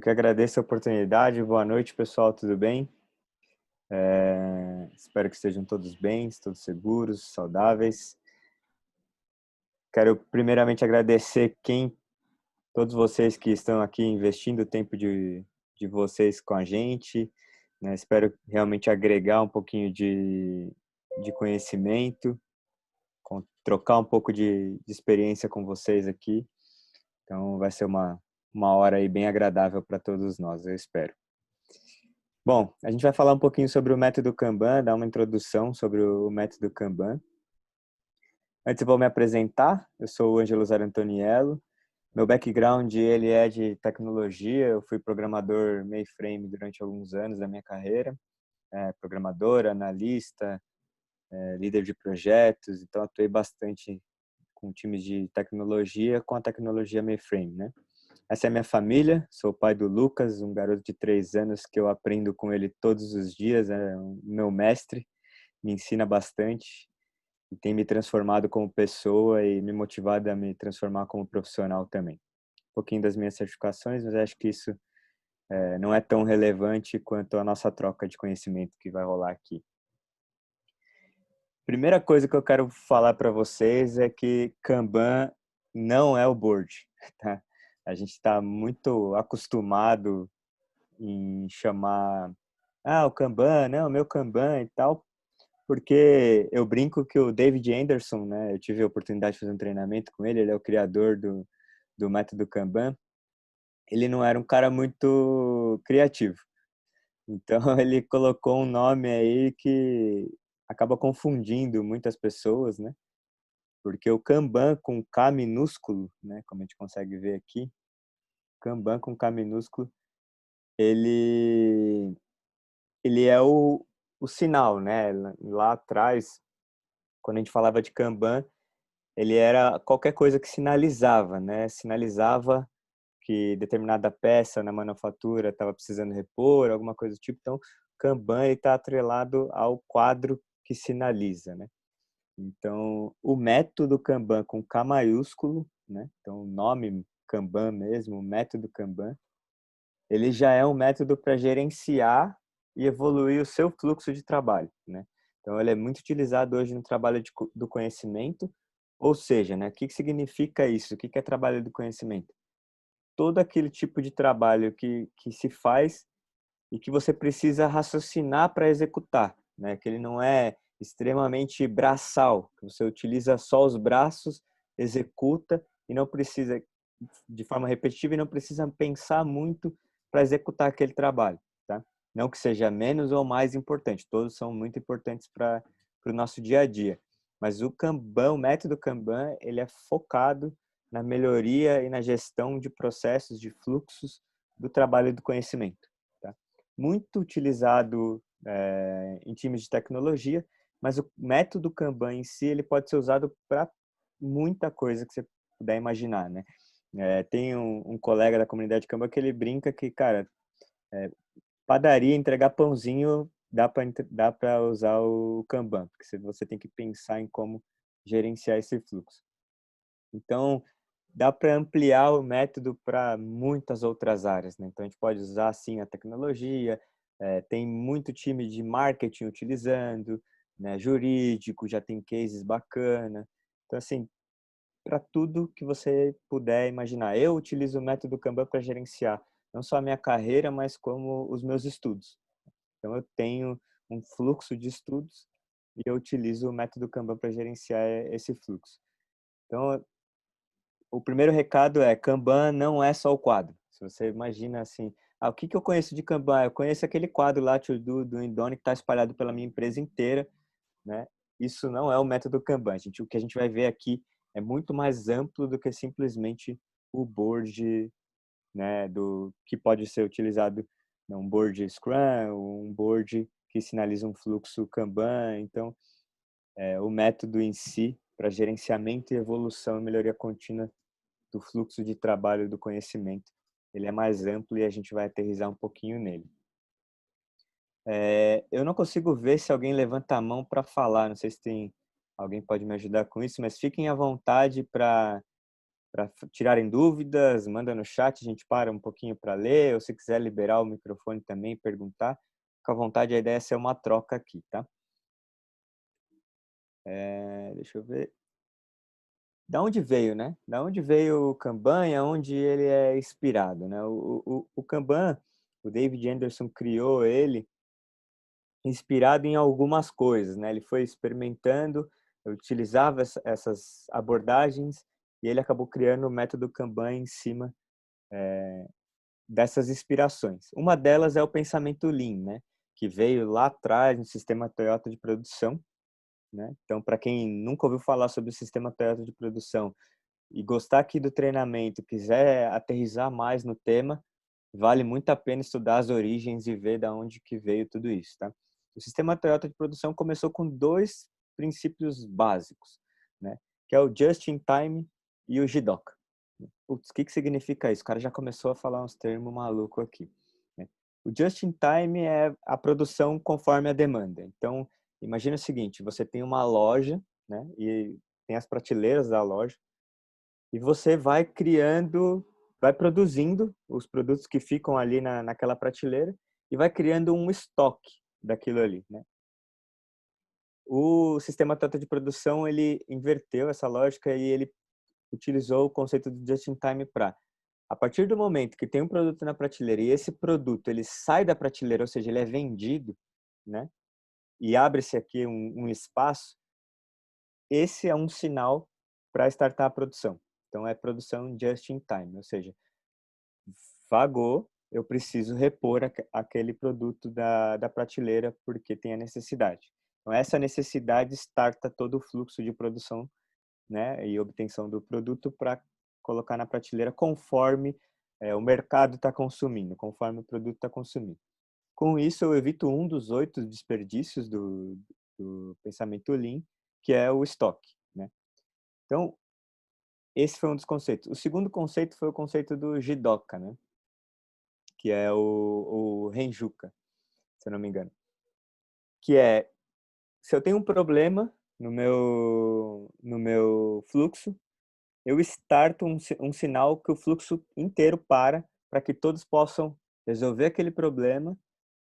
Eu que agradeço a oportunidade. Boa noite, pessoal, tudo bem? Espero que estejam todos bem, todos seguros, saudáveis. Quero primeiramente agradecer todos vocês que estão aqui investindo o tempo de vocês com a gente, né? Espero realmente agregar um pouquinho de conhecimento, trocar um pouco de experiência com vocês aqui. Então vai ser uma hora aí bem agradável para todos nós, eu espero. Bom, a gente vai falar um pouquinho sobre o método Kanban, dar uma introdução sobre o método Kanban. Antes eu vou me apresentar, eu sou o Ângelo Zarantoniello. Meu background ele é de tecnologia, eu fui programador mainframe durante alguns anos da minha carreira, programador, analista, líder de projetos, então atuei bastante com times de tecnologia, com a tecnologia mainframe, né? Essa é a minha família, sou o pai do Lucas, um garoto de 3 anos que eu aprendo com ele todos os dias, é o meu mestre, me ensina bastante e tem me transformado como pessoa e me motivado a me transformar como profissional também. Um pouquinho das minhas certificações, mas acho que isso não é tão relevante quanto a nossa troca de conhecimento que vai rolar aqui. Primeira coisa que eu quero falar para vocês é que Kanban não é o board, tá? A gente está muito acostumado em chamar o Kanban, né, o meu Kanban e tal, porque eu brinco que o David Anderson, né, eu tive a oportunidade de fazer um treinamento com ele é o criador do método Kanban, ele não era um cara muito criativo. Então ele colocou um nome aí que acaba confundindo muitas pessoas, né? Porque o Kanban com K minúsculo, né, como a gente consegue ver aqui, Kanban com K minúsculo, ele ele é o sinal, né? Lá atrás, quando a gente falava de Kanban, ele era qualquer coisa que sinalizava, né? Sinalizava que determinada peça na manufatura estava precisando repor, alguma coisa do tipo. Então, Kanban está atrelado ao quadro que sinaliza, né? Então, o método Kanban com K maiúsculo, né? Então, o nome Kanban mesmo, o método Kanban, ele já é um método para gerenciar e evoluir o seu fluxo de trabalho, né? Então, ele é muito utilizado hoje no trabalho do conhecimento, ou seja, né, o que significa isso? O que é trabalho do conhecimento? Todo aquele tipo de trabalho que se faz e que você precisa raciocinar para executar, né? Que ele não é extremamente braçal, que você utiliza só os braços, executa e não precisa de forma repetitiva e não precisa pensar muito para executar aquele trabalho, tá? Não que seja menos ou mais importante, todos são muito importantes para o nosso dia a dia. Mas o Kanban, o método Kanban, ele é focado na melhoria e na gestão de processos, de fluxos do trabalho e do conhecimento, tá? Muito utilizado em times de tecnologia, mas o método Kanban em si ele pode ser usado para muita coisa que você puder imaginar, né? Tem um colega da comunidade Kanban que ele brinca que, cara, padaria, entregar pãozinho, dá para usar o Kanban, porque você tem que pensar em como gerenciar esse fluxo. Então, dá para ampliar o método para muitas outras áreas, né? Então, a gente pode usar, sim, a tecnologia, tem muito time de marketing utilizando, né? Jurídico, já tem cases bacana. Então, assim, para tudo que você puder imaginar. Eu utilizo o método Kanban para gerenciar não só a minha carreira, mas como os meus estudos. Então, eu tenho um fluxo de estudos e eu utilizo o método Kanban para gerenciar esse fluxo. Então, o primeiro recado é: Kanban não é só o quadro. Se você imagina assim, o que eu conheço de Kanban? Eu conheço aquele quadro lá, do Indone, que está espalhado pela minha empresa inteira, né? Isso não é o método Kanban. O que a gente vai ver aqui é muito mais amplo do que simplesmente o board, né, do que pode ser utilizado num board Scrum, ou um board que sinaliza um fluxo Kanban. Então, o método em si para gerenciamento e evolução e melhoria contínua do fluxo de trabalho do conhecimento, ele é mais amplo e a gente vai aterrissar um pouquinho nele. Eu não consigo ver se alguém levanta a mão para falar, não sei se tem alguém pode me ajudar com isso, mas fiquem à vontade para tirarem dúvidas, manda no chat, a gente para um pouquinho para ler, ou se quiser liberar o microfone também, perguntar, fica à vontade, a ideia é ser uma troca aqui, tá? Deixa eu ver. Da onde veio, né? Da onde veio o Kanban e aonde ele é inspirado, né? O Kanban, o David Anderson criou ele inspirado em algumas coisas, né? Ele foi experimentando, utilizava essas abordagens e ele acabou criando o método Kanban em cima dessas inspirações. Uma delas é o pensamento Lean, né? Que veio lá atrás no sistema Toyota de produção, né? Então, para quem nunca ouviu falar sobre o sistema Toyota de produção e gostar aqui do treinamento, quiser aterrissar mais no tema, vale muito a pena estudar as origens e ver da onde que veio tudo isso, tá? O sistema Toyota de produção começou com dois princípios básicos, né? Que é o Just in Time e o JIDOKA. Putz, o que significa isso? O cara já começou a falar uns termos malucos aqui, né? O Just in Time é a produção conforme a demanda. Então, imagina o seguinte, você tem uma loja, né? E tem as prateleiras da loja, e você vai criando, vai produzindo os produtos que ficam ali naquela prateleira e vai criando um estoque daquilo ali, né? O sistema Toyota de produção, ele inverteu essa lógica e ele utilizou o conceito do just in time para, a partir do momento que tem um produto na prateleira e esse produto ele sai da prateleira, ou seja, ele é vendido, né? E abre-se aqui um espaço, esse é um sinal para startar a produção. Então é produção just in time, ou seja, vagou, eu preciso repor aquele produto da prateleira porque tem a necessidade. Então, essa necessidade starta todo o fluxo de produção, né, e obtenção do produto para colocar na prateleira conforme o mercado está consumindo, conforme o produto está consumindo. Com isso, eu evito um dos 8 desperdícios do pensamento Lean, que é o estoque, né? Então, esse foi um dos conceitos. O segundo conceito foi o conceito do Jidoka, né? Que é o Renjuka, se eu não me engano. Que é, se eu tenho um problema no meu fluxo, eu starto um sinal que o fluxo inteiro para que todos possam resolver aquele problema,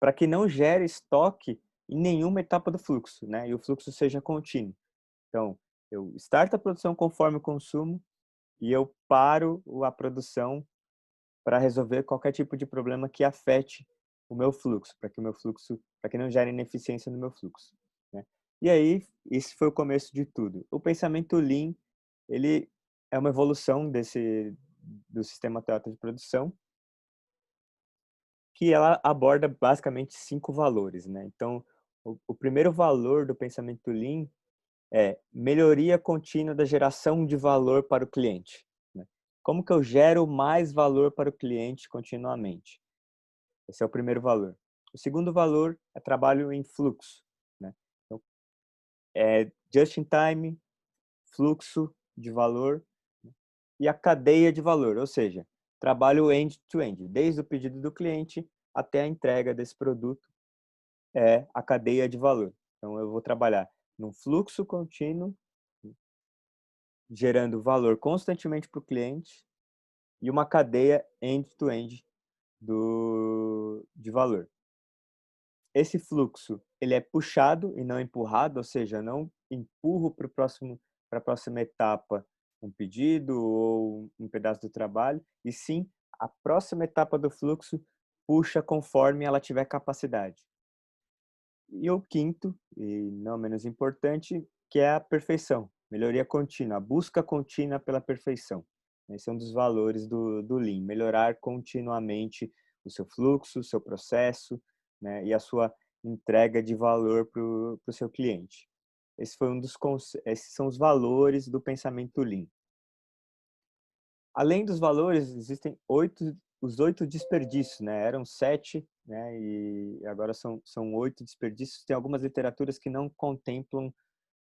para que não gere estoque em nenhuma etapa do fluxo, né? E o fluxo seja contínuo. Então, eu starto a produção conforme o consumo e eu paro a produção para resolver qualquer tipo de problema que afete o meu fluxo, para que não gere ineficiência no meu fluxo, né? E aí, isso foi o começo de tudo. O pensamento Lean, ele é uma evolução do sistema Toyota de produção, que ela aborda basicamente 5 valores, né? Então, o primeiro valor do pensamento Lean é melhoria contínua da geração de valor para o cliente, né? Como que eu gero mais valor para o cliente continuamente? Esse é o primeiro valor. O segundo valor é trabalho em fluxo, né? Então, é just in time, fluxo de valor, né? E a cadeia de valor, ou seja, trabalho end-to-end, desde o pedido do cliente até a entrega desse produto, é a cadeia de valor. Então, eu vou trabalhar num fluxo contínuo, gerando valor constantemente para o cliente e uma cadeia end-to-end de valor. Esse fluxo, ele é puxado e não empurrado, ou seja, não empurro para a próxima etapa um pedido ou um pedaço do trabalho, e sim a próxima etapa do fluxo puxa conforme ela tiver capacidade. E o quinto, e não menos importante, que é a perfeição, melhoria contínua, a busca contínua pela perfeição. Esse é um dos valores do Lean, melhorar continuamente o seu fluxo, o seu processo, né, e a sua entrega de valor para o seu cliente. Esses são os valores do pensamento Lean. Além dos valores, existem os 8 desperdícios, né? Eram 7, né? E agora são 8 desperdícios. Tem algumas literaturas que não contemplam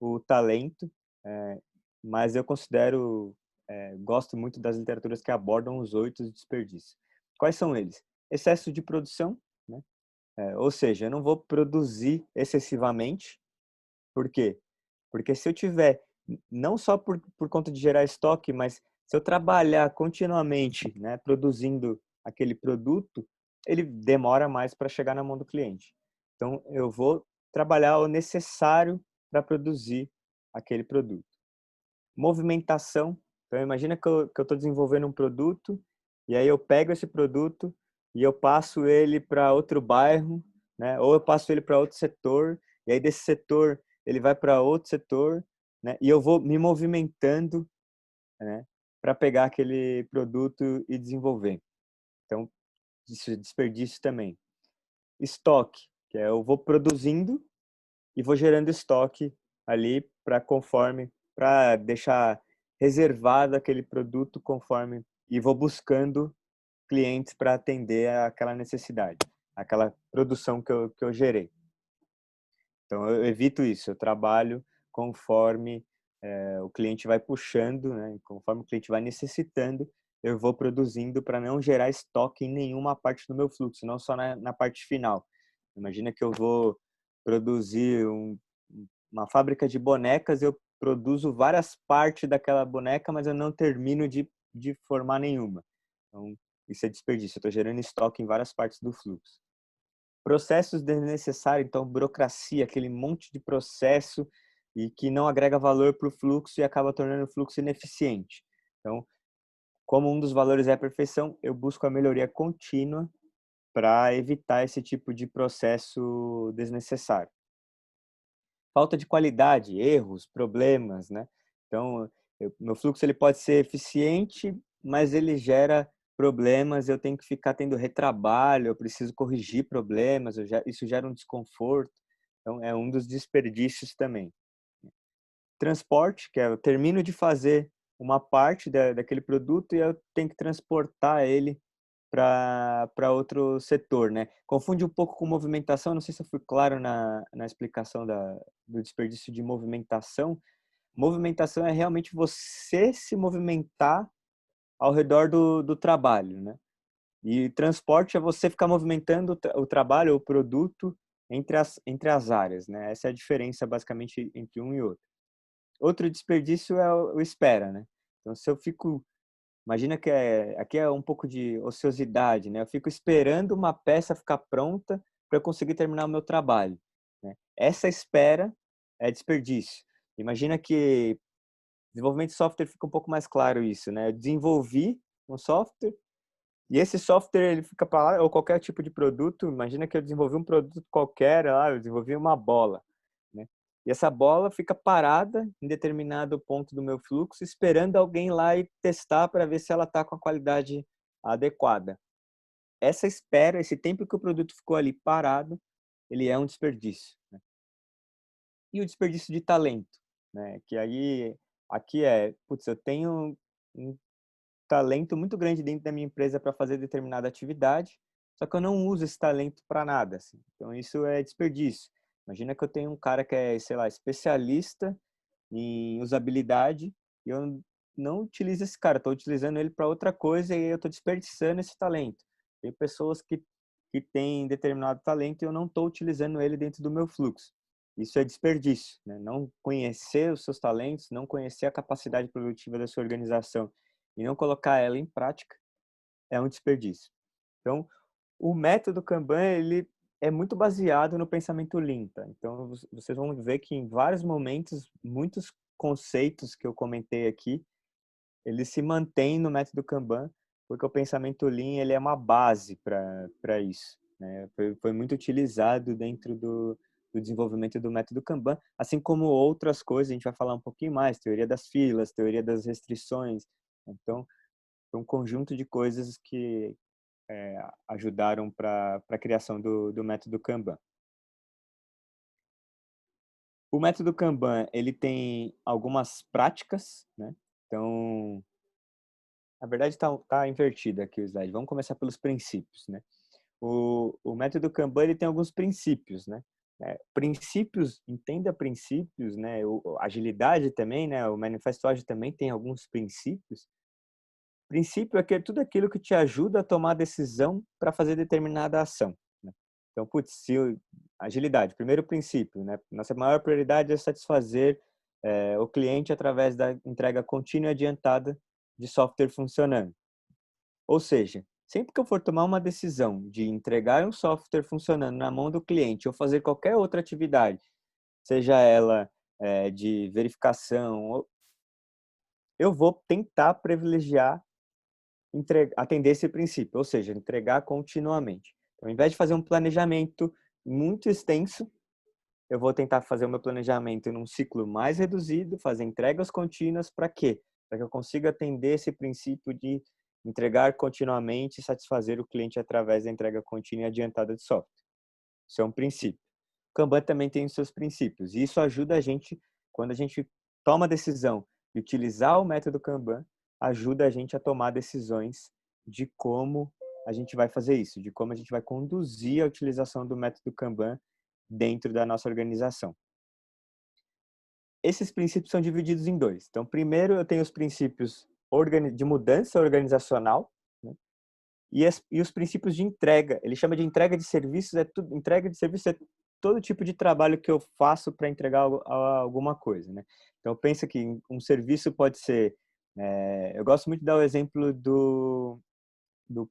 o talento, mas eu gosto muito das literaturas que abordam os 8 desperdícios. Quais são eles? Excesso de produção, né? Ou seja, eu não vou produzir excessivamente. Por quê? Porque se eu tiver, não só por conta de gerar estoque, mas Se eu trabalhar continuamente, né, produzindo aquele produto, ele demora mais para chegar na mão do cliente. Então, eu vou trabalhar o necessário para produzir aquele produto. Movimentação. Então, imagina que eu estou desenvolvendo um produto e aí eu pego esse produto e eu passo ele para outro bairro, né? Ou eu passo ele para outro setor e aí desse setor ele vai para outro setor, né? E eu vou me movimentando, né? Para pegar aquele produto e desenvolver. Então, isso é desperdício também. Estoque, que é eu vou produzindo e vou gerando estoque ali para deixar reservado aquele produto conforme e vou buscando clientes para atender aquela necessidade, aquela produção que eu gerei. Então eu evito isso, eu trabalho conforme o cliente vai puxando, né? Conforme o cliente vai necessitando, eu vou produzindo para não gerar estoque em nenhuma parte do meu fluxo, não só na parte final. Imagina que eu vou produzir uma fábrica de bonecas, eu produzo várias partes daquela boneca, mas eu não termino de formar nenhuma. Então, isso é desperdício. Eu estou gerando estoque em várias partes do fluxo. Processos desnecessários, então, burocracia, aquele monte de processo e que não agrega valor para o fluxo e acaba tornando o fluxo ineficiente. Então, como um dos valores é a perfeição, eu busco a melhoria contínua para evitar esse tipo de processo desnecessário. Falta de qualidade, erros, problemas, né? Então, meu fluxo ele pode ser eficiente, mas ele gera problemas, eu tenho que ficar tendo retrabalho, eu preciso corrigir problemas, isso gera um desconforto. Então, é um dos desperdícios também. Transporte, que é eu termino de fazer uma parte daquele produto e eu tenho que transportar ele para outro setor, né? Confunde um pouco com movimentação, não sei se eu fui claro na explicação do desperdício de movimentação. Movimentação é realmente você se movimentar ao redor do trabalho, né? E transporte é você ficar movimentando o trabalho, o produto entre as áreas, né? Essa é a diferença basicamente entre um e outro. Outro desperdício é o espera, né? Então, se eu fico imagina que aqui é um pouco de ociosidade, né? Eu fico esperando uma peça ficar pronta para eu conseguir terminar o meu trabalho, né? Essa espera é desperdício. Imagina que desenvolvimento de software fica um pouco mais claro isso, né? Eu desenvolvi um software e esse software ele fica para lá ou qualquer tipo de produto. Imagina que eu desenvolvi um produto qualquer, eu desenvolvi uma bola, né? E essa bola fica parada em determinado ponto do meu fluxo, esperando alguém lá e testar para ver se ela está com a qualidade adequada. Essa espera, esse tempo que o produto ficou ali parado, ele é um desperdício, né? E o desperdício de talento, né? Que aí, aqui putz, eu tenho um talento muito grande dentro da minha empresa para fazer determinada atividade, só que eu não uso esse talento para nada, assim. Então isso é desperdício. Imagina que eu tenho um cara que é, sei lá, especialista em usabilidade e eu não utilizo esse cara, estou utilizando ele para outra coisa e eu estou desperdiçando esse talento. Tem pessoas que têm determinado talento e eu não estou utilizando ele dentro do meu fluxo. Isso é desperdício, né? Não conhecer os seus talentos, não conhecer a capacidade produtiva da sua organização e não colocar ela em prática é um desperdício. Então, o método Kanban, ele é muito baseado no pensamento Lean, tá? Então, vocês vão ver que em vários momentos, muitos conceitos que eu comentei aqui, eles se mantêm no método Kanban, porque o pensamento Lean, ele é uma base para isso, né? Foi muito utilizado dentro do desenvolvimento do método Kanban, assim como outras coisas, a gente vai falar um pouquinho mais, teoria das filas, teoria das restrições. Então, foi um conjunto de coisas que ajudaram para a criação do método Kanban. O método Kanban, ele tem algumas práticas, né? Então, na verdade tá invertido aqui o slide. Vamos começar pelos princípios, né? O método Kanban, ele tem alguns princípios, né? Princípios, entenda princípios, né? Agilidade também, né? O Manifesto Ágil também tem alguns princípios. Princípio é que é tudo aquilo que te ajuda a tomar decisão para fazer determinada ação, né? Então, putz, agilidade, primeiro princípio, né? Nossa maior prioridade é satisfazer o cliente através da entrega contínua e adiantada de software funcionando. Ou seja, sempre que eu for tomar uma decisão de entregar um software funcionando na mão do cliente ou fazer qualquer outra atividade, seja ela de verificação, eu vou tentar privilegiar atender esse princípio, ou seja, entregar continuamente. Então, ao invés de fazer um planejamento muito extenso, eu vou tentar fazer o meu planejamento num ciclo mais reduzido, fazer entregas contínuas, para quê? Para que eu consiga atender esse princípio de entregar continuamente e satisfazer o cliente através da entrega contínua e adiantada de software. Isso é um princípio. O Kanban também tem os seus princípios, e isso ajuda a gente, quando a gente toma a decisão de utilizar o método Kanban, ajuda a gente a tomar decisões de como a gente vai fazer isso, de como a gente vai conduzir a utilização do método Kanban dentro da nossa organização. Esses princípios são divididos em dois. Então, primeiro eu tenho os princípios de mudança organizacional, né? E os princípios de entrega. Ele chama de entrega de serviços. Entrega de serviços é todo tipo de trabalho que eu faço para entregar alguma coisa, né? Então, pensa que um serviço pode ser... eu gosto muito de dar o exemplo do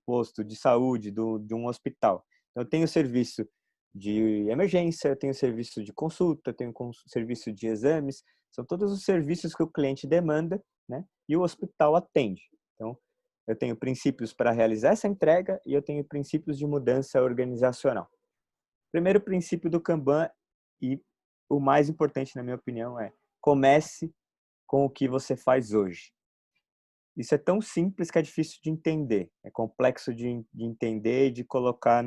posto de saúde, de um hospital. Então, eu tenho serviço de emergência, eu tenho serviço de consulta, eu tenho serviço de exames, são todos os serviços que o cliente demanda, né? E o hospital atende. Então, eu tenho princípios para realizar essa entrega e eu tenho princípios de mudança organizacional. Primeiro princípio do Kanban, e o mais importante, na minha opinião, é: comece com o que você faz hoje. Isso é tão simples que é difícil de entender. É complexo de entender e de colocar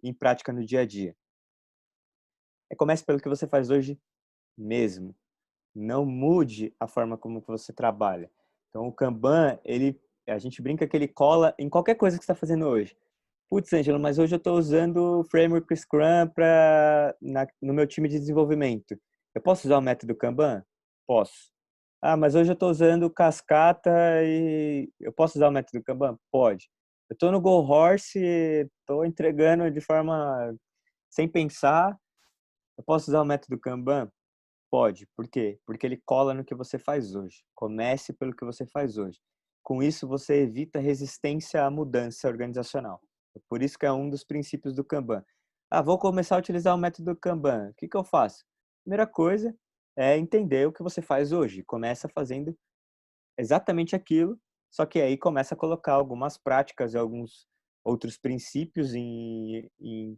em prática no dia a dia. Comece pelo que você faz hoje mesmo. Não mude a forma como você trabalha. Então, o Kanban, a gente brinca que ele cola em qualquer coisa que você está fazendo hoje. Putz, Ângelo, mas hoje eu estou usando o framework Scrum no meu time de desenvolvimento. Eu posso usar o método Kanban? Posso. Ah, mas hoje eu estou usando Cascata e eu posso usar o método Kanban? Pode. Eu estou no Go Horse, estou entregando de forma sem pensar. Eu posso usar o método Kanban? Pode. Por quê? Porque ele cola no que você faz hoje. Comece pelo que você faz hoje. Com isso, você evita resistência à mudança organizacional. Por isso que é um dos princípios do Kanban. Ah, vou começar a utilizar o método Kanban. O que eu faço? Primeira coisa é entender o que você faz hoje. Começa fazendo exatamente aquilo, só que aí começa a colocar algumas práticas e alguns outros princípios em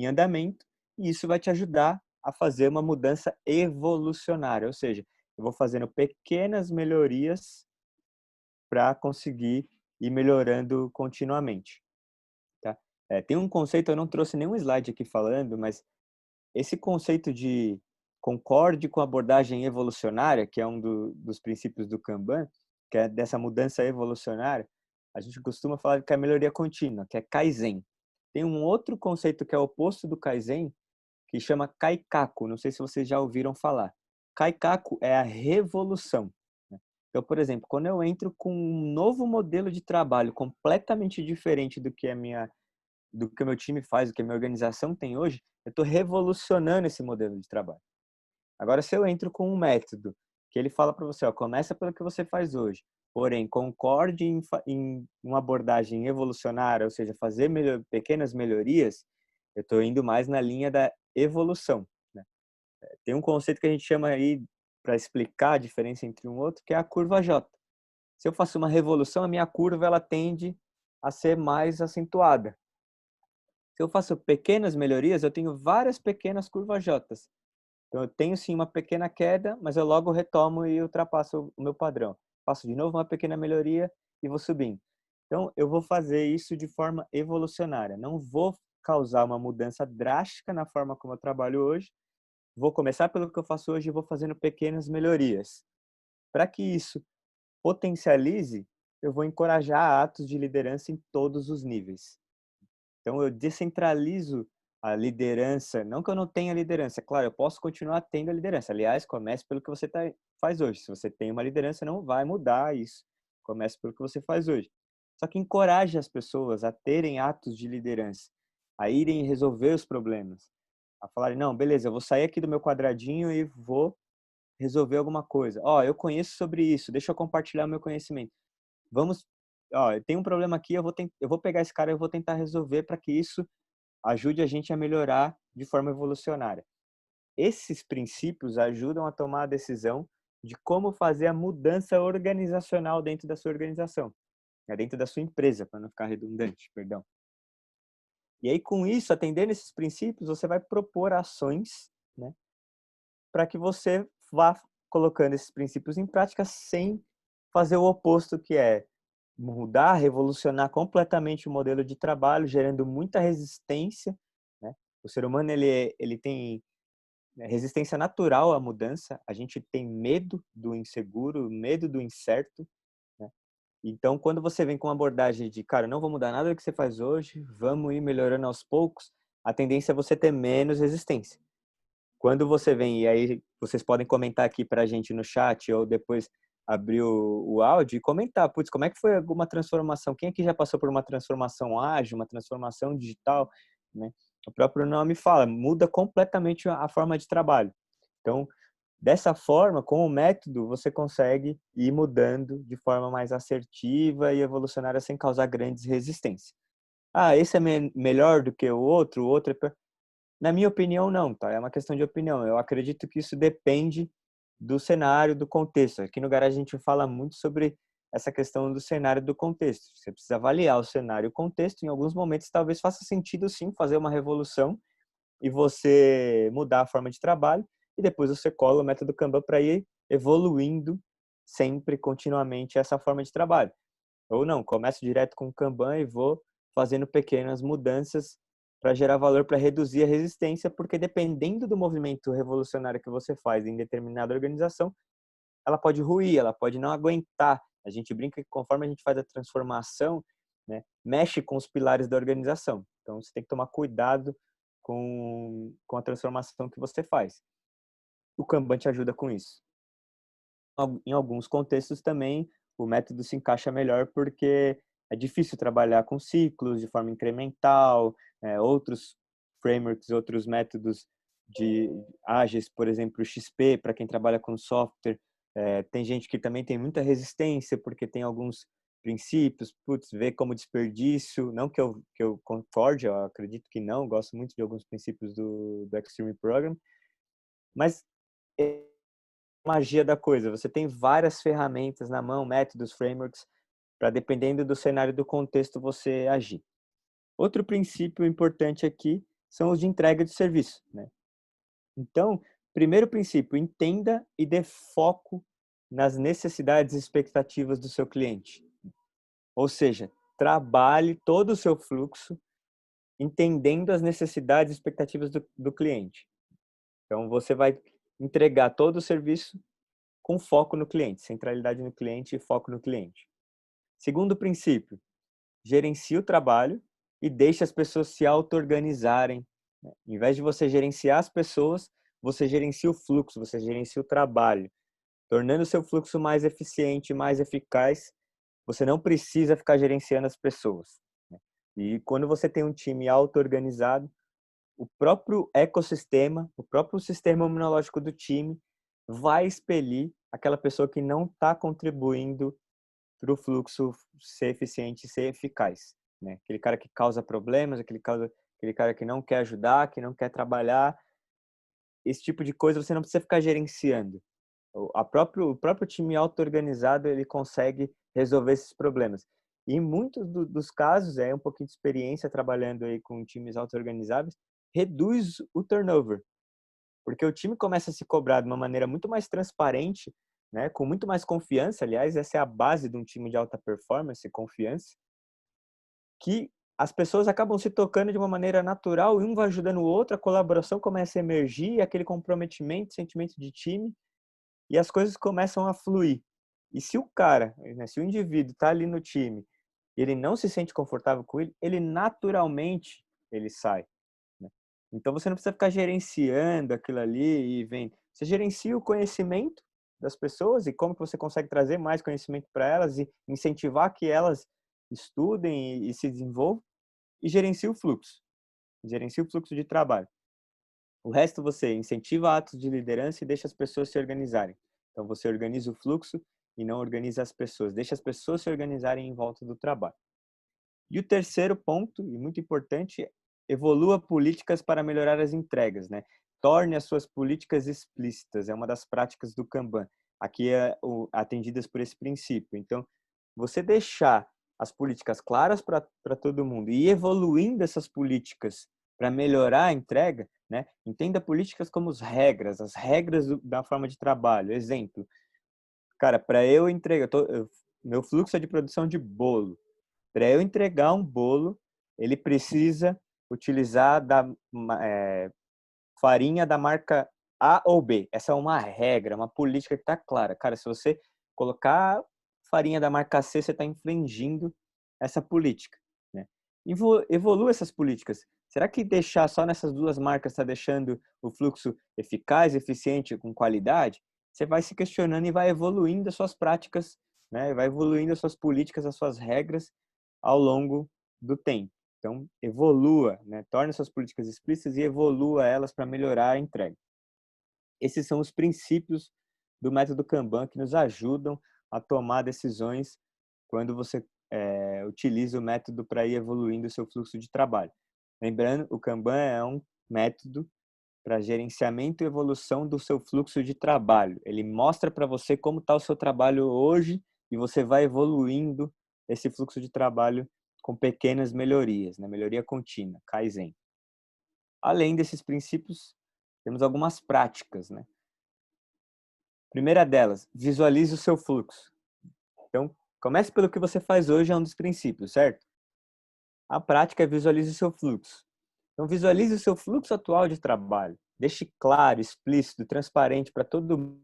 andamento, e isso vai te ajudar a fazer uma mudança evolucionária, ou seja, eu vou fazendo pequenas melhorias para conseguir ir melhorando continuamente, tá? Tem um conceito, eu não trouxe nenhum slide aqui falando, mas esse conceito de concorde com a abordagem evolucionária, que é um dos princípios do Kanban, que é dessa mudança evolucionária, a gente costuma falar que é a melhoria contínua, que é Kaizen. Tem um outro conceito que é o oposto do Kaizen, que chama Kaikaku. Não sei se vocês já ouviram falar. Kaikaku é a revolução, né? Então, por exemplo, quando eu entro com um novo modelo de trabalho completamente diferente do que o meu time faz, do que a minha organização tem hoje, eu estou revolucionando esse modelo de trabalho. Agora, se eu entro com um método que ele fala para você, ó, começa pelo que você faz hoje, porém concorde em uma abordagem evolucionária, ou seja, fazer pequenas melhorias, eu estou indo mais na linha da evolução, né? Tem um conceito que a gente chama aí, para explicar a diferença entre um outro, que é a curva J. Se eu faço uma revolução, a minha curva ela tende a ser mais acentuada. Se eu faço pequenas melhorias, eu tenho várias pequenas curvas J. Então, eu tenho sim uma pequena queda, mas eu logo retomo e ultrapasso o meu padrão. Faço de novo uma pequena melhoria e vou subindo. Então, eu vou fazer isso de forma evolucionária. Não vou causar uma mudança drástica na forma como eu trabalho hoje. Vou começar pelo que eu faço hoje e vou fazendo pequenas melhorias. Para que isso potencialize, eu vou encorajar atos de liderança em todos os níveis. Então, eu descentralizo a liderança. Não que eu não tenha liderança, claro, eu posso continuar tendo a liderança. Aliás, comece pelo que você faz hoje. Se você tem uma liderança, não vai mudar isso. Comece pelo que você faz hoje. Só que encoraje as pessoas a terem atos de liderança, a irem resolver os problemas, a falarem, não, beleza, eu vou sair aqui do meu quadradinho e vou resolver alguma coisa. Ó, eu conheço sobre isso, deixa eu compartilhar o meu conhecimento. Vamos, ó, eu tenho um problema aqui, eu vou pegar esse cara e eu vou tentar resolver para que isso ajude a gente a melhorar de forma evolucionária. Esses princípios ajudam a tomar a decisão de como fazer a mudança organizacional dentro da sua organização, né, dentro da sua empresa, para não ficar redundante, perdão. E aí, com isso, atendendo esses princípios, você vai propor ações, né, para que você vá colocando esses princípios em prática sem fazer o oposto, que é mudar, revolucionar completamente o modelo de trabalho, gerando muita resistência, né? O ser humano ele tem, né, resistência natural à mudança. A gente tem medo do inseguro, medo do incerto, né? Então, quando você vem com uma abordagem de, cara, não vou mudar nada do que você faz hoje, vamos ir melhorando aos poucos, a tendência é você ter menos resistência. Quando você vem, e aí vocês podem comentar aqui para a gente no chat ou depois abrir o áudio e comentar, putz, como é que foi alguma transformação? Quem aqui já passou por uma transformação ágil, uma transformação digital, né? O próprio nome fala, muda completamente a forma de trabalho. Então, dessa forma, com o método, você consegue ir mudando de forma mais assertiva e evolucionária sem causar grandes resistências. Ah, esse é melhor do que o outro é pior. Na minha opinião, não, tá? É uma questão de opinião. Eu acredito que isso depende do cenário, do contexto. Aqui no Garage a gente fala muito sobre essa questão do cenário e do contexto. Você precisa avaliar o cenário e o contexto. Em alguns momentos, talvez faça sentido, sim, fazer uma revolução e você mudar a forma de trabalho. E depois você cola o método Kanban para ir evoluindo sempre, continuamente, essa forma de trabalho. Ou não, começo direto com o Kanban e vou fazendo pequenas mudanças para gerar valor, para reduzir a resistência, porque dependendo do movimento revolucionário que você faz em determinada organização, ela pode ruir, ela pode não aguentar. A gente brinca que conforme a gente faz a transformação, né, mexe com os pilares da organização. Então você tem que tomar cuidado com a transformação que você faz. O Kanban te ajuda com isso. Em alguns contextos também o método se encaixa melhor porque é difícil trabalhar com ciclos de forma incremental, outros frameworks, outros métodos de ágeis, por exemplo, o XP, para quem trabalha com software, tem gente que também tem muita resistência porque tem alguns princípios, putz, vê como desperdício, não que eu concorde, eu acredito que não, gosto muito de alguns princípios do Extreme Program, mas magia da coisa. Você tem várias ferramentas na mão, métodos, frameworks, para dependendo do cenário e do contexto você agir. Outro princípio importante aqui são os de entrega de serviço, né? Então, primeiro princípio, entenda e dê foco nas necessidades e expectativas do seu cliente. Ou seja, trabalhe todo o seu fluxo entendendo as necessidades e expectativas do cliente. Então, você vai entregar todo o serviço com foco no cliente, centralidade no cliente e foco no cliente. Segundo princípio, gerencie o trabalho e deixe as pessoas se auto-organizarem. Em vez de você gerenciar as pessoas, você gerencia o fluxo, você gerencia o trabalho, tornando o seu fluxo mais eficiente, mais eficaz. Você não precisa ficar gerenciando as pessoas. E quando você tem um time auto-organizado, o próprio ecossistema, o próprio sistema imunológico do time vai expelir aquela pessoa que não está contribuindo para o fluxo ser eficiente e ser eficaz, né? Aquele cara que causa problemas, aquele cara que não quer ajudar, que não quer trabalhar, esse tipo de coisa você não precisa ficar gerenciando. O próprio time auto-organizado ele consegue resolver esses problemas. E em muitos dos casos, é um pouquinho de experiência trabalhando aí com times auto-organizados, reduz o turnover, porque o time começa a se cobrar de uma maneira muito mais transparente, né, com muito mais confiança. Aliás, essa é a base de um time de alta performance, confiança, que as pessoas acabam se tocando de uma maneira natural e um vai ajudando o outro, a colaboração começa a emergir, aquele comprometimento, sentimento de time, e as coisas começam a fluir. E se o cara, né, se o indivíduo está ali no time, e ele não se sente confortável com ele naturalmente ele sai, né? Então você não precisa ficar gerenciando aquilo ali e vendo. Você gerencia o conhecimento das pessoas e como que você consegue trazer mais conhecimento para elas e incentivar que elas estudem e se desenvolvam, e gerencia o fluxo de trabalho. O resto você incentiva atos de liderança e deixa as pessoas se organizarem. Então você organiza o fluxo e não organiza as pessoas. Deixa as pessoas se organizarem em volta do trabalho. E o terceiro ponto, e muito importante, evolua políticas para melhorar as entregas, né? Torne as suas políticas explícitas, é uma das práticas do Kanban. Aqui é atendidas por esse princípio. Então, você deixar as políticas claras para todo mundo e ir evoluindo essas políticas para melhorar a entrega, né? Entenda políticas como as regras da forma de trabalho. Exemplo, cara, para eu entregar, meu fluxo é de produção de bolo. Para eu entregar um bolo, ele precisa utilizar farinha da marca A ou B. Essa é uma regra, uma política que está clara. Cara, se você colocar farinha da marca C, você está infringindo essa política, né? Evolua essas políticas. Será que deixar só nessas duas marcas está deixando o fluxo eficaz, eficiente, com qualidade? Você vai se questionando e vai evoluindo as suas práticas, né? Vai evoluindo as suas políticas, as suas regras ao longo do tempo. Então, evolua, né? Torne suas políticas explícitas e evolua elas para melhorar a entrega. Esses são os princípios do método Kanban que nos ajudam a tomar decisões quando você utiliza o método para ir evoluindo o seu fluxo de trabalho. Lembrando, o Kanban é um método para gerenciamento e evolução do seu fluxo de trabalho. Ele mostra para você como está o seu trabalho hoje e você vai evoluindo esse fluxo de trabalho com pequenas melhorias, né? Melhoria contínua, Kaizen. Além desses princípios, temos algumas práticas, né? Primeira delas, visualize o seu fluxo. Então, comece pelo que você faz hoje, é um dos princípios, certo? A prática é visualize o seu fluxo. Então, visualize o seu fluxo atual de trabalho. Deixe claro, explícito, transparente para todo mundo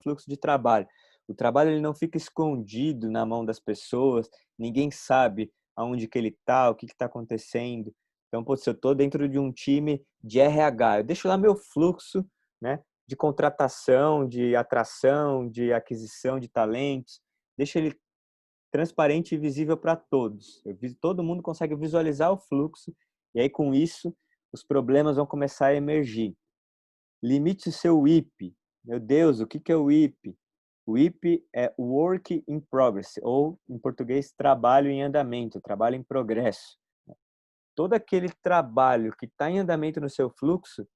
o fluxo de trabalho. O trabalho ele não fica escondido na mão das pessoas, ninguém sabe aonde que ele está, o que está acontecendo. Então, pô, se eu estou dentro de um time de RH, eu deixo lá meu fluxo, né, de contratação, de atração, de aquisição de talentos, deixa ele transparente e visível para todos. Todo mundo consegue visualizar o fluxo e aí com isso os problemas vão começar a emergir. Limite o seu WIP. Meu Deus, o que é o WIP? O WIP é Work in Progress, ou em português, trabalho em andamento, trabalho em progresso. Todo aquele trabalho que está em andamento no seu fluxo,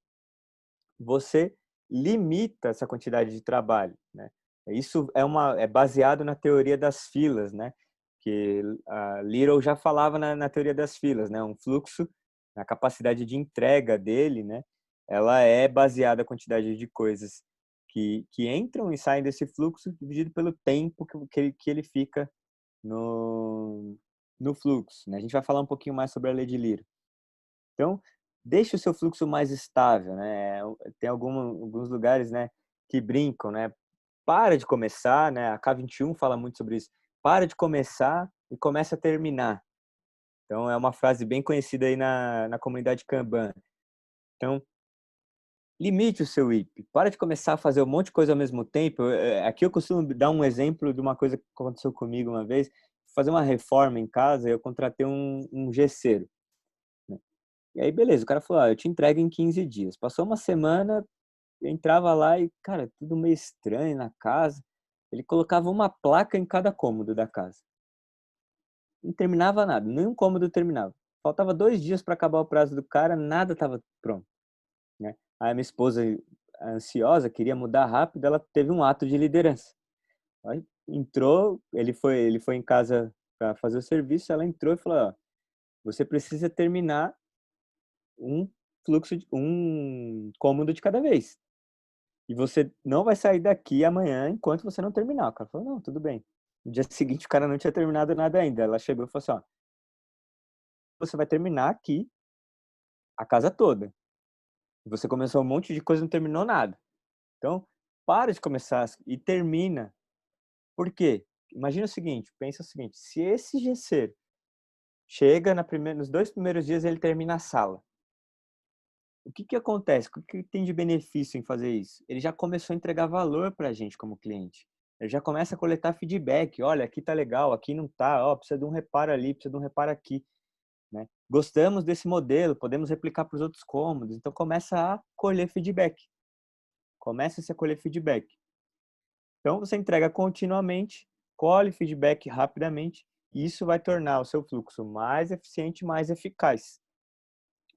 você limita essa quantidade de trabalho, né? Isso é baseado na teoria das filas, né? Que a Little já falava na teoria das filas, né? Um fluxo, a capacidade de entrega dele, né? Ela é baseada a quantidade de coisas que entram e saem desse fluxo dividido pelo tempo que ele fica no fluxo, né? A gente vai falar um pouquinho mais sobre a lei de Little. Então, deixe o seu fluxo mais estável, né? Tem alguns lugares, né, que brincam, né? Para de começar, né? A K21 fala muito sobre isso. Para de começar e começa a terminar. Então, é uma frase bem conhecida aí na comunidade Kanban. Então, limite o seu IP. Para de começar a fazer um monte de coisa ao mesmo tempo. Aqui eu costumo dar um exemplo de uma coisa que aconteceu comigo uma vez. Fazer uma reforma em casa, eu contratei um gesseiro. E aí, beleza, o cara falou, eu te entrego em 15 dias. Passou uma semana, eu entrava lá e, cara, tudo meio estranho na casa. Ele colocava uma placa em cada cômodo da casa. Não terminava nada, nenhum cômodo terminava. Faltava 2 dias para acabar o prazo do cara, nada estava pronto, né? Aí a minha esposa, ansiosa, queria mudar rápido, ela teve um ato de liderança. Aí entrou, ele foi em casa para fazer o serviço, ela entrou e falou, ó, você precisa terminar um um cômodo de cada vez. E você não vai sair daqui amanhã enquanto você não terminar. O cara falou, não, tudo bem. No dia seguinte o cara não tinha terminado nada ainda. Ela chegou e falou assim, ó, você vai terminar aqui a casa toda. Você começou um monte de coisa e não terminou nada. Então, para de começar e termina. Por quê? Imagina o seguinte, pensa o seguinte, se esse gesseiro chega nos 2 primeiros dias ele termina a sala. O que acontece? O que tem de benefício em fazer isso? Ele já começou a entregar valor para a gente como cliente. Ele já começa a coletar feedback. Olha, aqui tá legal, aqui não tá. Ó, precisa de um reparo ali, precisa de um reparo aqui, né? gostamos desse modelo, podemos replicar para os outros cômodos. Então, começa a colher feedback. Começa-se a colher feedback. Então, você entrega continuamente, colhe feedback rapidamente, e isso vai tornar o seu fluxo mais eficiente, mais eficaz.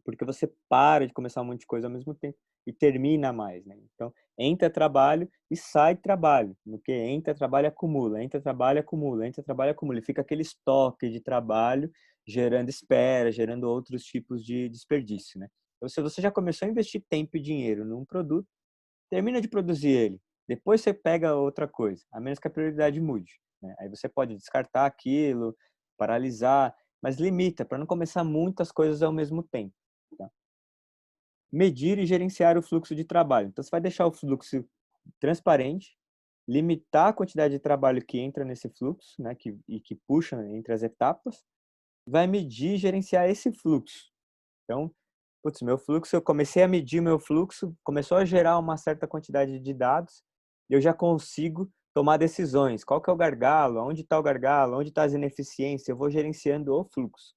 Porque você para de começar um monte de coisa ao mesmo tempo e termina mais, né? Então, entra trabalho e sai trabalho. No que entra trabalho, acumula, entra trabalho, acumula, entra trabalho, acumula. E fica aquele estoque de trabalho gerando espera, gerando outros tipos de desperdício, né? Então, se você já começou a investir tempo e dinheiro num produto, termina de produzir ele. Depois você pega outra coisa, a menos que a prioridade mude, né? Aí você pode descartar aquilo, paralisar, mas limita para não começar muitas coisas ao mesmo tempo. Tá? Medir e gerenciar o fluxo de trabalho. Então, você vai deixar o fluxo transparente, limitar a quantidade de trabalho que entra nesse fluxo, né, que puxa entre as etapas, vai medir e gerenciar esse fluxo. Então, putz, meu fluxo, eu comecei a medir meu fluxo, começou a gerar uma certa quantidade de dados, e eu já consigo tomar decisões. Qual que é o gargalo? Onde está o gargalo? Onde está as ineficiências? Eu vou gerenciando o fluxo.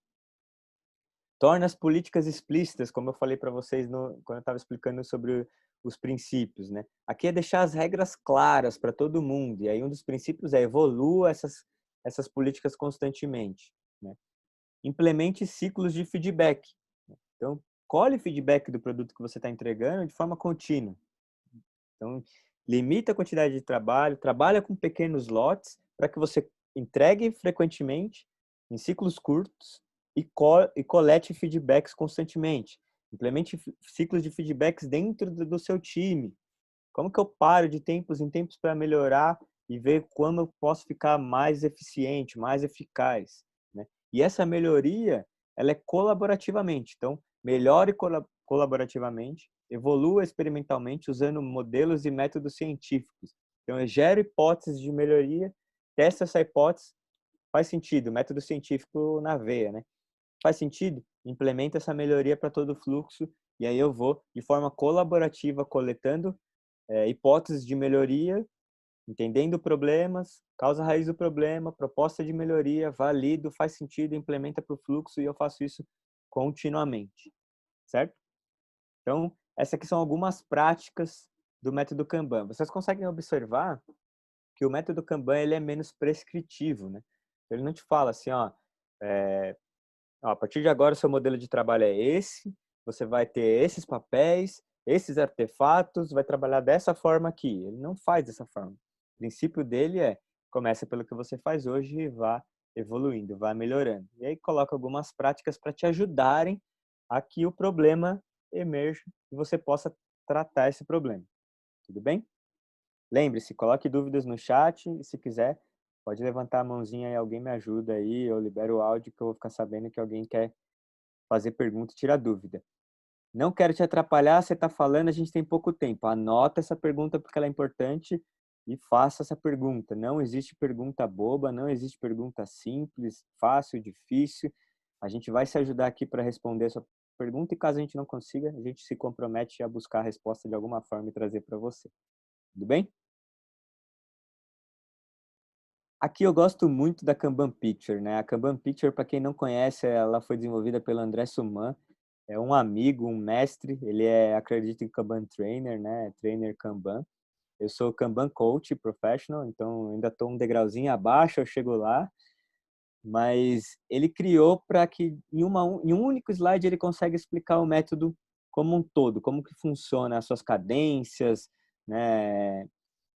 Torna as políticas explícitas, como eu falei para vocês quando eu estava explicando sobre os princípios, né? Aqui é deixar as regras claras para todo mundo. E aí um dos princípios é evolua essas políticas constantemente, né? Implemente ciclos de feedback. Então, colhe feedback do produto que você está entregando de forma contínua. Então, limita a quantidade de trabalho, trabalha com pequenos lotes para que você entregue frequentemente, em ciclos curtos, e colete feedbacks constantemente. Implemente ciclos de feedbacks dentro do seu time. Como que eu paro de tempos em tempos para melhorar e ver como eu posso ficar mais eficiente, mais eficaz, né? E essa melhoria, ela é colaborativamente. Então, melhore colaborativamente, evolua experimentalmente usando modelos e métodos científicos. Então, eu gero hipóteses de melhoria, testa essa hipótese, faz sentido, método científico na veia, né? Faz sentido? Implementa essa melhoria para todo o fluxo e aí eu vou, de forma colaborativa, coletando hipóteses de melhoria, entendendo problemas, causa raiz do problema, proposta de melhoria, valido, faz sentido, implementa para o fluxo e eu faço isso continuamente, certo? Então, essas aqui são algumas práticas do método Kanban. Vocês conseguem observar que o método Kanban ele é menos prescritivo, né? Ele não te fala assim, ó, a partir de agora o seu modelo de trabalho é esse, você vai ter esses papéis, esses artefatos, vai trabalhar dessa forma aqui. Ele não faz dessa forma. O princípio dele é, começa pelo que você faz hoje e vá evoluindo, vá melhorando. E aí coloca algumas práticas para te ajudarem a que o problema emerja e você possa tratar esse problema. Tudo bem? Lembre-se, coloque dúvidas no chat e se quiser, pode levantar a mãozinha e alguém me ajuda aí, eu libero o áudio que eu vou ficar sabendo que alguém quer fazer pergunta e tirar dúvida. Não quero te atrapalhar, você está falando, a gente tem pouco tempo. Anota essa pergunta porque ela é importante e faça essa pergunta. Não existe pergunta boba, não existe pergunta simples, fácil, difícil. A gente vai se ajudar aqui para responder a sua pergunta e caso a gente não consiga, a gente se compromete a buscar a resposta de alguma forma e trazer para você. Tudo bem? Aqui eu gosto muito da Kanban Picture, né? A Kanban Picture, para quem não conhece, ela foi desenvolvida pelo André Suman. É um amigo, um mestre. Ele é, acredito em Kanban Trainer, né? Trainer Kanban. Eu sou Kanban Coach Professional, então ainda estou um degrauzinho abaixo, eu chego lá. Mas ele criou para que em um único slide ele consegue explicar o método como um todo, como que funciona as suas cadências, né?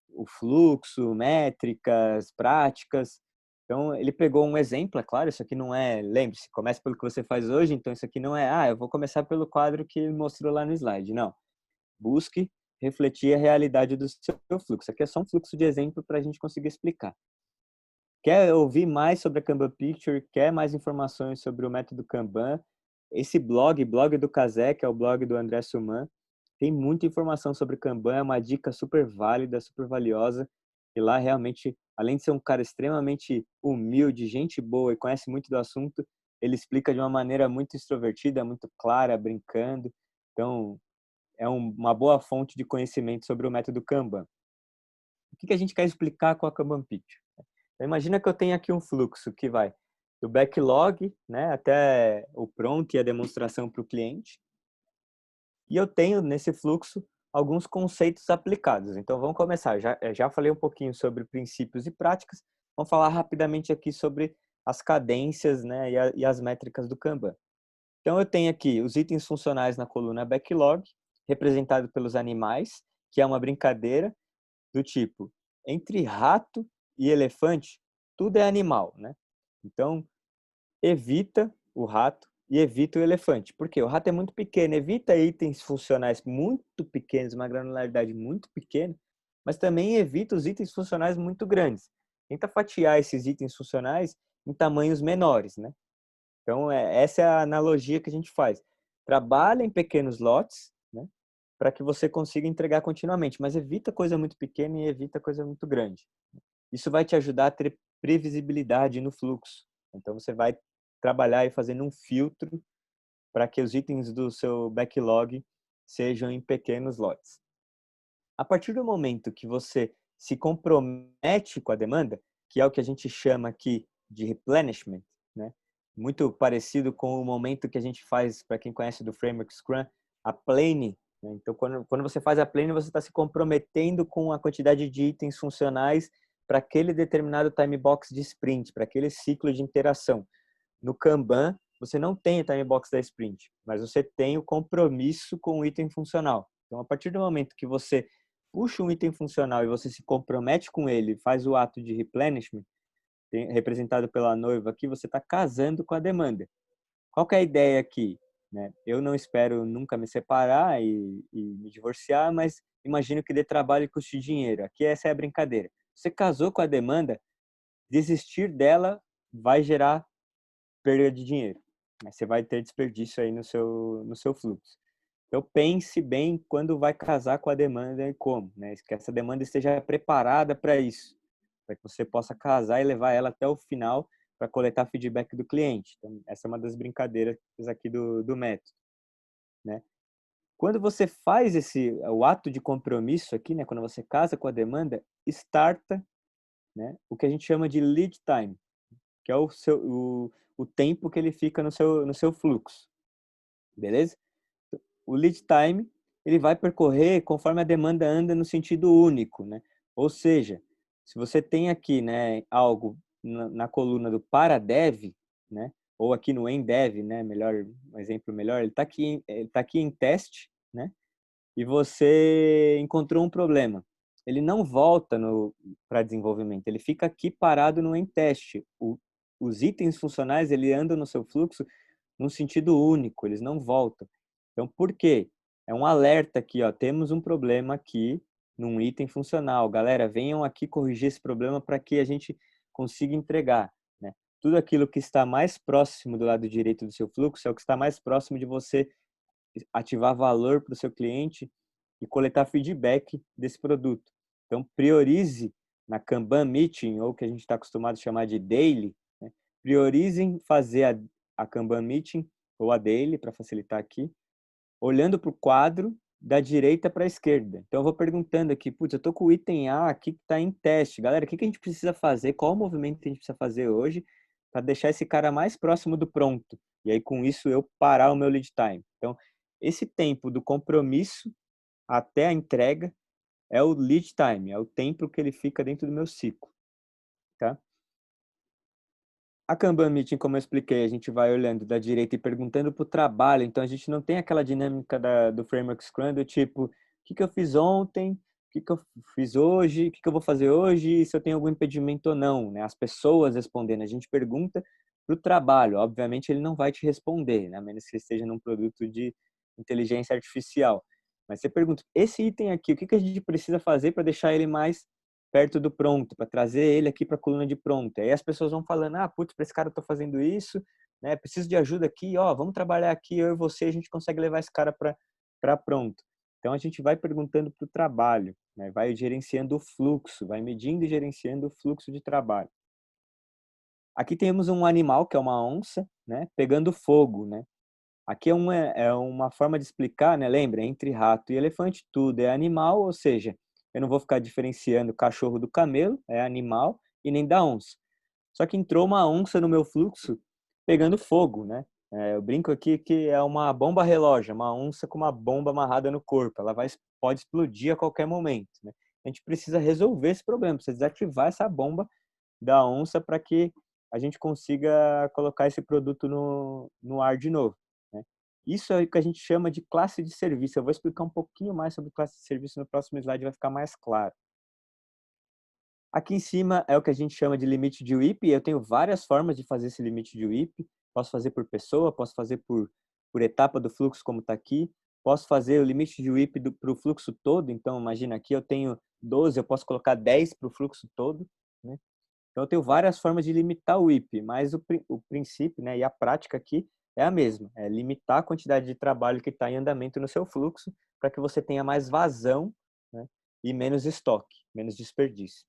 O fluxo, métricas, práticas. Então, ele pegou um exemplo, é claro, isso aqui não é, lembre-se, comece pelo que você faz hoje, então isso aqui não é, eu vou começar pelo quadro que ele mostrou lá no slide. Não. Busque refletir a realidade do seu fluxo. Isso aqui é só um fluxo de exemplo para a gente conseguir explicar. Quer ouvir mais sobre a Kanban Picture? Quer mais informações sobre o método Kanban? Esse blog do Kazé, que é o blog do André Suman, tem muita informação sobre Kanban, é uma dica super válida, super valiosa. E lá realmente, além de ser um cara extremamente humilde, gente boa e conhece muito do assunto, ele explica de uma maneira muito extrovertida, muito clara, brincando. Então, é uma boa fonte de conhecimento sobre o método Kanban. O que a gente quer explicar com a Kanban Picture? Então, imagina que eu tenho aqui um fluxo que vai do backlog, né, até o pronto e a demonstração para o cliente. E eu tenho nesse fluxo alguns conceitos aplicados. Então vamos começar. Já falei um pouquinho sobre princípios e práticas. Vamos falar rapidamente aqui sobre as cadências, né, e as métricas do Kanban. Então eu tenho aqui os itens funcionais na coluna backlog, representado pelos animais, que é uma brincadeira do tipo, entre rato e elefante, tudo é animal, né? Então, evita o rato e evita o elefante. Por quê? O rato é muito pequeno, evita itens funcionais muito pequenos, uma granularidade muito pequena, mas também evita os itens funcionais muito grandes. Tenta fatiar esses itens funcionais em tamanhos menores, né? Então, essa é a analogia que a gente faz. Trabalha em pequenos lotes, né? Para que você consiga entregar continuamente, mas evita coisa muito pequena e evita coisa muito grande. Isso vai te ajudar a ter previsibilidade no fluxo. Então, você vai trabalhar e fazendo um filtro para que os itens do seu backlog sejam em pequenos lotes. A partir do momento que você se compromete com a demanda, que é o que a gente chama aqui de replenishment, né? Muito parecido com o momento que a gente faz, para quem conhece do framework Scrum, a plane. Né? Então, quando você faz a plane, você está se comprometendo com a quantidade de itens funcionais para aquele determinado time box de sprint, para aquele ciclo de interação. No Kanban, você não tem o time box da sprint, mas você tem o compromisso com o item funcional. Então, a partir do momento que você puxa um item funcional e você se compromete com ele, faz o ato de replenishment, representado pela noiva aqui, você está casando com a demanda. Qual que é a ideia aqui? Né? Eu não espero nunca me separar e me divorciar, mas imagino que dê trabalho e custe dinheiro. Aqui essa é a brincadeira. Você casou com a demanda, desistir dela vai gerar perda de dinheiro. Você vai ter desperdício aí no seu fluxo. Então pense bem quando vai casar com a demanda e como, né? Que essa demanda esteja preparada para isso, para que você possa casar e levar ela até o final para coletar feedback do cliente. Então, essa é uma das brincadeiras aqui do método, né? Quando você faz o ato de compromisso aqui, né? Quando você casa com a demanda, starta, né? O que a gente chama de lead time, que é o tempo que ele fica no seu fluxo, beleza? O lead time, ele vai percorrer conforme a demanda anda no sentido único, né? Ou seja, se você tem aqui, né, algo na coluna do para dev, né, ou aqui no em dev, né, melhor, um exemplo melhor, ele tá aqui em teste, né? E você encontrou um problema. Ele não volta para desenvolvimento, ele fica aqui parado no em teste. Os itens funcionais, ele andam no seu fluxo num sentido único, eles não voltam. Então, por quê? É um alerta aqui, ó, temos um problema aqui num item funcional. Galera, venham aqui corrigir esse problema para que a gente consiga entregar, né? Tudo aquilo que está mais próximo do lado direito do seu fluxo é o que está mais próximo de você ativar valor para o seu cliente e coletar feedback desse produto. Então, priorize na Kanban Meeting, ou que a gente está acostumado a chamar de Daily, né? Priorizem fazer a Kanban Meeting, ou a Daily, para facilitar aqui, olhando para o quadro da direita para a esquerda. Então, eu vou perguntando aqui, putz, eu estou com o item A aqui que está em teste. Galera, o que a gente precisa fazer? Qual o movimento que a gente precisa fazer hoje para deixar esse cara mais próximo do pronto? E aí, com isso, eu parar o meu lead time. Então, esse tempo do compromisso até a entrega é o lead time, é o tempo que ele fica dentro do meu ciclo, tá? A Kanban Meeting, como eu expliquei, a gente vai olhando da direita e perguntando para o trabalho, então a gente não tem aquela dinâmica do Framework Scrum do tipo, o que eu fiz ontem, o que eu fiz hoje, o que eu vou fazer hoje, e se eu tenho algum impedimento ou não, né? As pessoas respondendo, a gente pergunta para o trabalho, obviamente ele não vai te responder, né? A menos que esteja num produto de inteligência artificial. Mas você pergunta, esse item aqui, o que a gente precisa fazer para deixar ele mais perto do pronto, para trazer ele aqui para a coluna de pronto. Aí as pessoas vão falando, ah, putz, para esse cara eu tô fazendo isso, né? Preciso de ajuda aqui, ó, vamos trabalhar aqui, eu e você, a gente consegue levar esse cara para pronto. Então a gente vai perguntando para o trabalho, né? Vai gerenciando o fluxo, vai medindo e gerenciando o fluxo de trabalho. Aqui temos um animal, que é uma onça, né? Pegando fogo, né? Aqui é uma forma de explicar, né? Lembra, entre rato e elefante, tudo é animal, ou seja, eu não vou ficar diferenciando o cachorro do camelo, é animal, e nem da onça. Só que entrou uma onça no meu fluxo pegando fogo, né? Eu brinco aqui que é uma bomba relógio, uma onça com uma bomba amarrada no corpo. Ela pode explodir a qualquer momento, né? A gente precisa resolver esse problema, precisa desativar essa bomba da onça para que a gente consiga colocar esse produto no ar de novo, né? Isso é o que a gente chama de classe de serviço. Eu vou explicar um pouquinho mais sobre classe de serviço no próximo slide, vai ficar mais claro. Aqui em cima é o que a gente chama de limite de WIP. Eu tenho várias formas de fazer esse limite de WIP. Posso fazer por pessoa, posso fazer por etapa do fluxo, como está aqui. Posso fazer o limite de WIP para o fluxo todo. Então, imagina aqui, eu tenho 12, eu posso colocar 10 para o fluxo todo, né? Então, eu tenho várias formas de limitar o WIP, mas o princípio, né, e a prática aqui é a mesma. É limitar a quantidade de trabalho que está em andamento no seu fluxo para que você tenha mais vazão, né, e menos estoque, menos desperdício.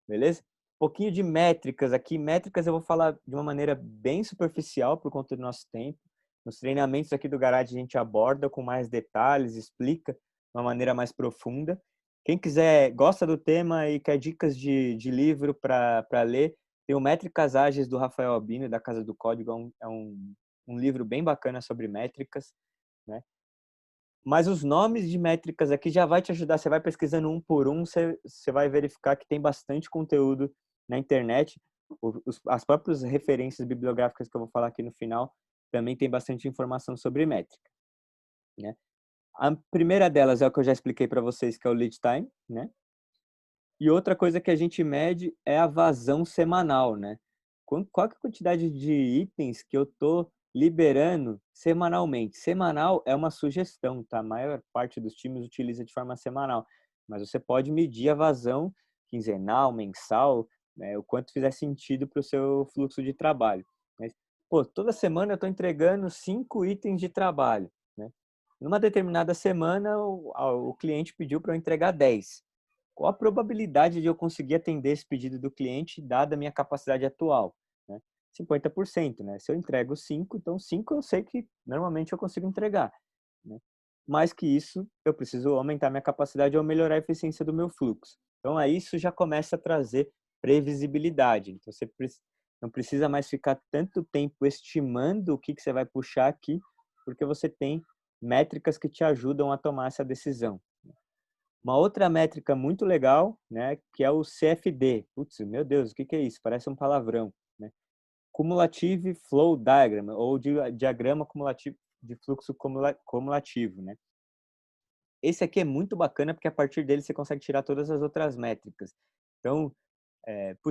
Beleza? Um pouquinho de métricas aqui. Métricas eu vou falar de uma maneira bem superficial por conta do nosso tempo. Nos treinamentos aqui do Garage a gente aborda com mais detalhes, explica de uma maneira mais profunda. Quem quiser, gosta do tema e quer dicas de livro para ler, tem o Métricas Ágeis do Rafael Albino, da Casa do Código. É um livro bem bacana sobre métricas, né? Mas os nomes de métricas aqui já vai te ajudar. Você vai pesquisando um por um, você vai verificar que tem bastante conteúdo na internet. As próprias referências bibliográficas que eu vou falar aqui no final também tem bastante informação sobre métrica, né? A primeira delas é o que eu já expliquei para vocês, que é o lead time, né? E outra coisa que a gente mede é a vazão semanal, né? Qual que é a quantidade de itens que eu estou liberando semanalmente? Semanal é uma sugestão, tá? A maior parte dos times utiliza de forma semanal, mas você pode medir a vazão quinzenal, mensal, né? O quanto fizer sentido para o seu fluxo de trabalho. Mas, pô, toda semana eu estou entregando 5 itens de trabalho, né? Numa determinada semana, o cliente pediu para eu entregar 10. Qual a probabilidade de eu conseguir atender esse pedido do cliente, dada a minha capacidade atual, né? 50%, né? Se eu entrego 5, então 5 eu sei que normalmente eu consigo entregar, né? Mais que isso, eu preciso aumentar minha capacidade ou melhorar a eficiência do meu fluxo. Então, aí isso já começa a trazer previsibilidade. Então, você não precisa mais ficar tanto tempo estimando o que você vai puxar aqui, porque você tem métricas que te ajudam a tomar essa decisão. Uma outra métrica muito legal, né, que é o CFD. Putz, meu Deus, o que é isso? Parece um palavrão, né? Cumulative Flow Diagram, ou diagrama cumulativo de fluxo cumulativo, né? Esse aqui é muito bacana porque a partir dele você consegue tirar todas as outras métricas. Então,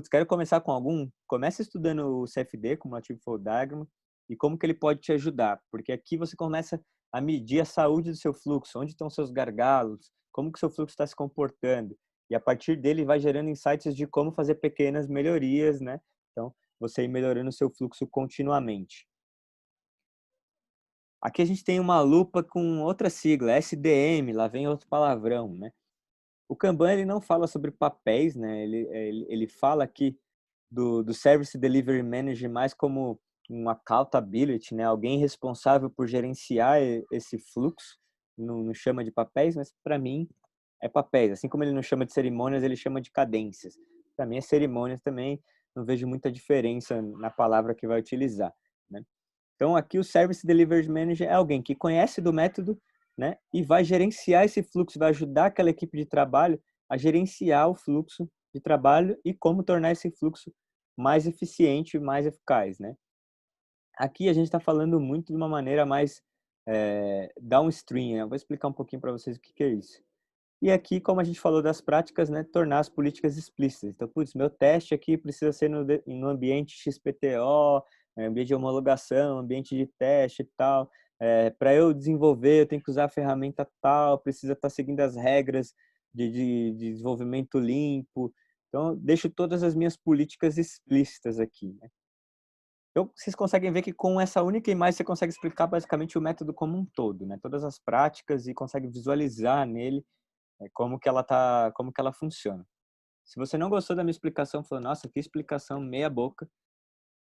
quero começar com algum? Comece estudando o CFD, Cumulative Flow Diagram, e como que ele pode te ajudar, porque aqui você começa a medir a saúde do seu fluxo, onde estão seus gargalos, como que o seu fluxo está se comportando, e a partir dele vai gerando insights de como fazer pequenas melhorias, né? Então, você ir melhorando o seu fluxo continuamente. Aqui a gente tem uma lupa com outra sigla, SDM, lá vem outro palavrão, né? O Kanban ele não fala sobre papéis, né? Ele fala aqui do Service Delivery Manager mais como um accountability, né? Alguém responsável por gerenciar esse fluxo. Não chama de papéis, mas para mim é papéis. Assim como ele não chama de cerimônias, ele chama de cadências. Para mim é cerimônias também, não vejo muita diferença na palavra que vai utilizar, né? Então aqui o Service Delivery Manager é alguém que conhece do método, né? E vai gerenciar esse fluxo, vai ajudar aquela equipe de trabalho a gerenciar o fluxo de trabalho e como tornar esse fluxo mais eficiente e mais eficaz, né? Aqui a gente está falando muito de uma maneira mais downstream, né? Eu vou explicar um pouquinho para vocês o que é isso. E aqui, como a gente falou das práticas, né, tornar as políticas explícitas. Então, putz, meu teste aqui precisa ser no ambiente XPTO, ambiente de homologação, ambiente de teste e tal. Para eu desenvolver, eu tenho que usar a ferramenta tal, precisa estar seguindo as regras de desenvolvimento limpo. Então, eu deixo todas as minhas políticas explícitas aqui, né? Então, vocês conseguem ver que com essa única imagem você consegue explicar basicamente o método como um todo, né? Todas as práticas e consegue visualizar nele como que ela funciona. Se você não gostou da minha explicação, falou, nossa, que explicação meia boca,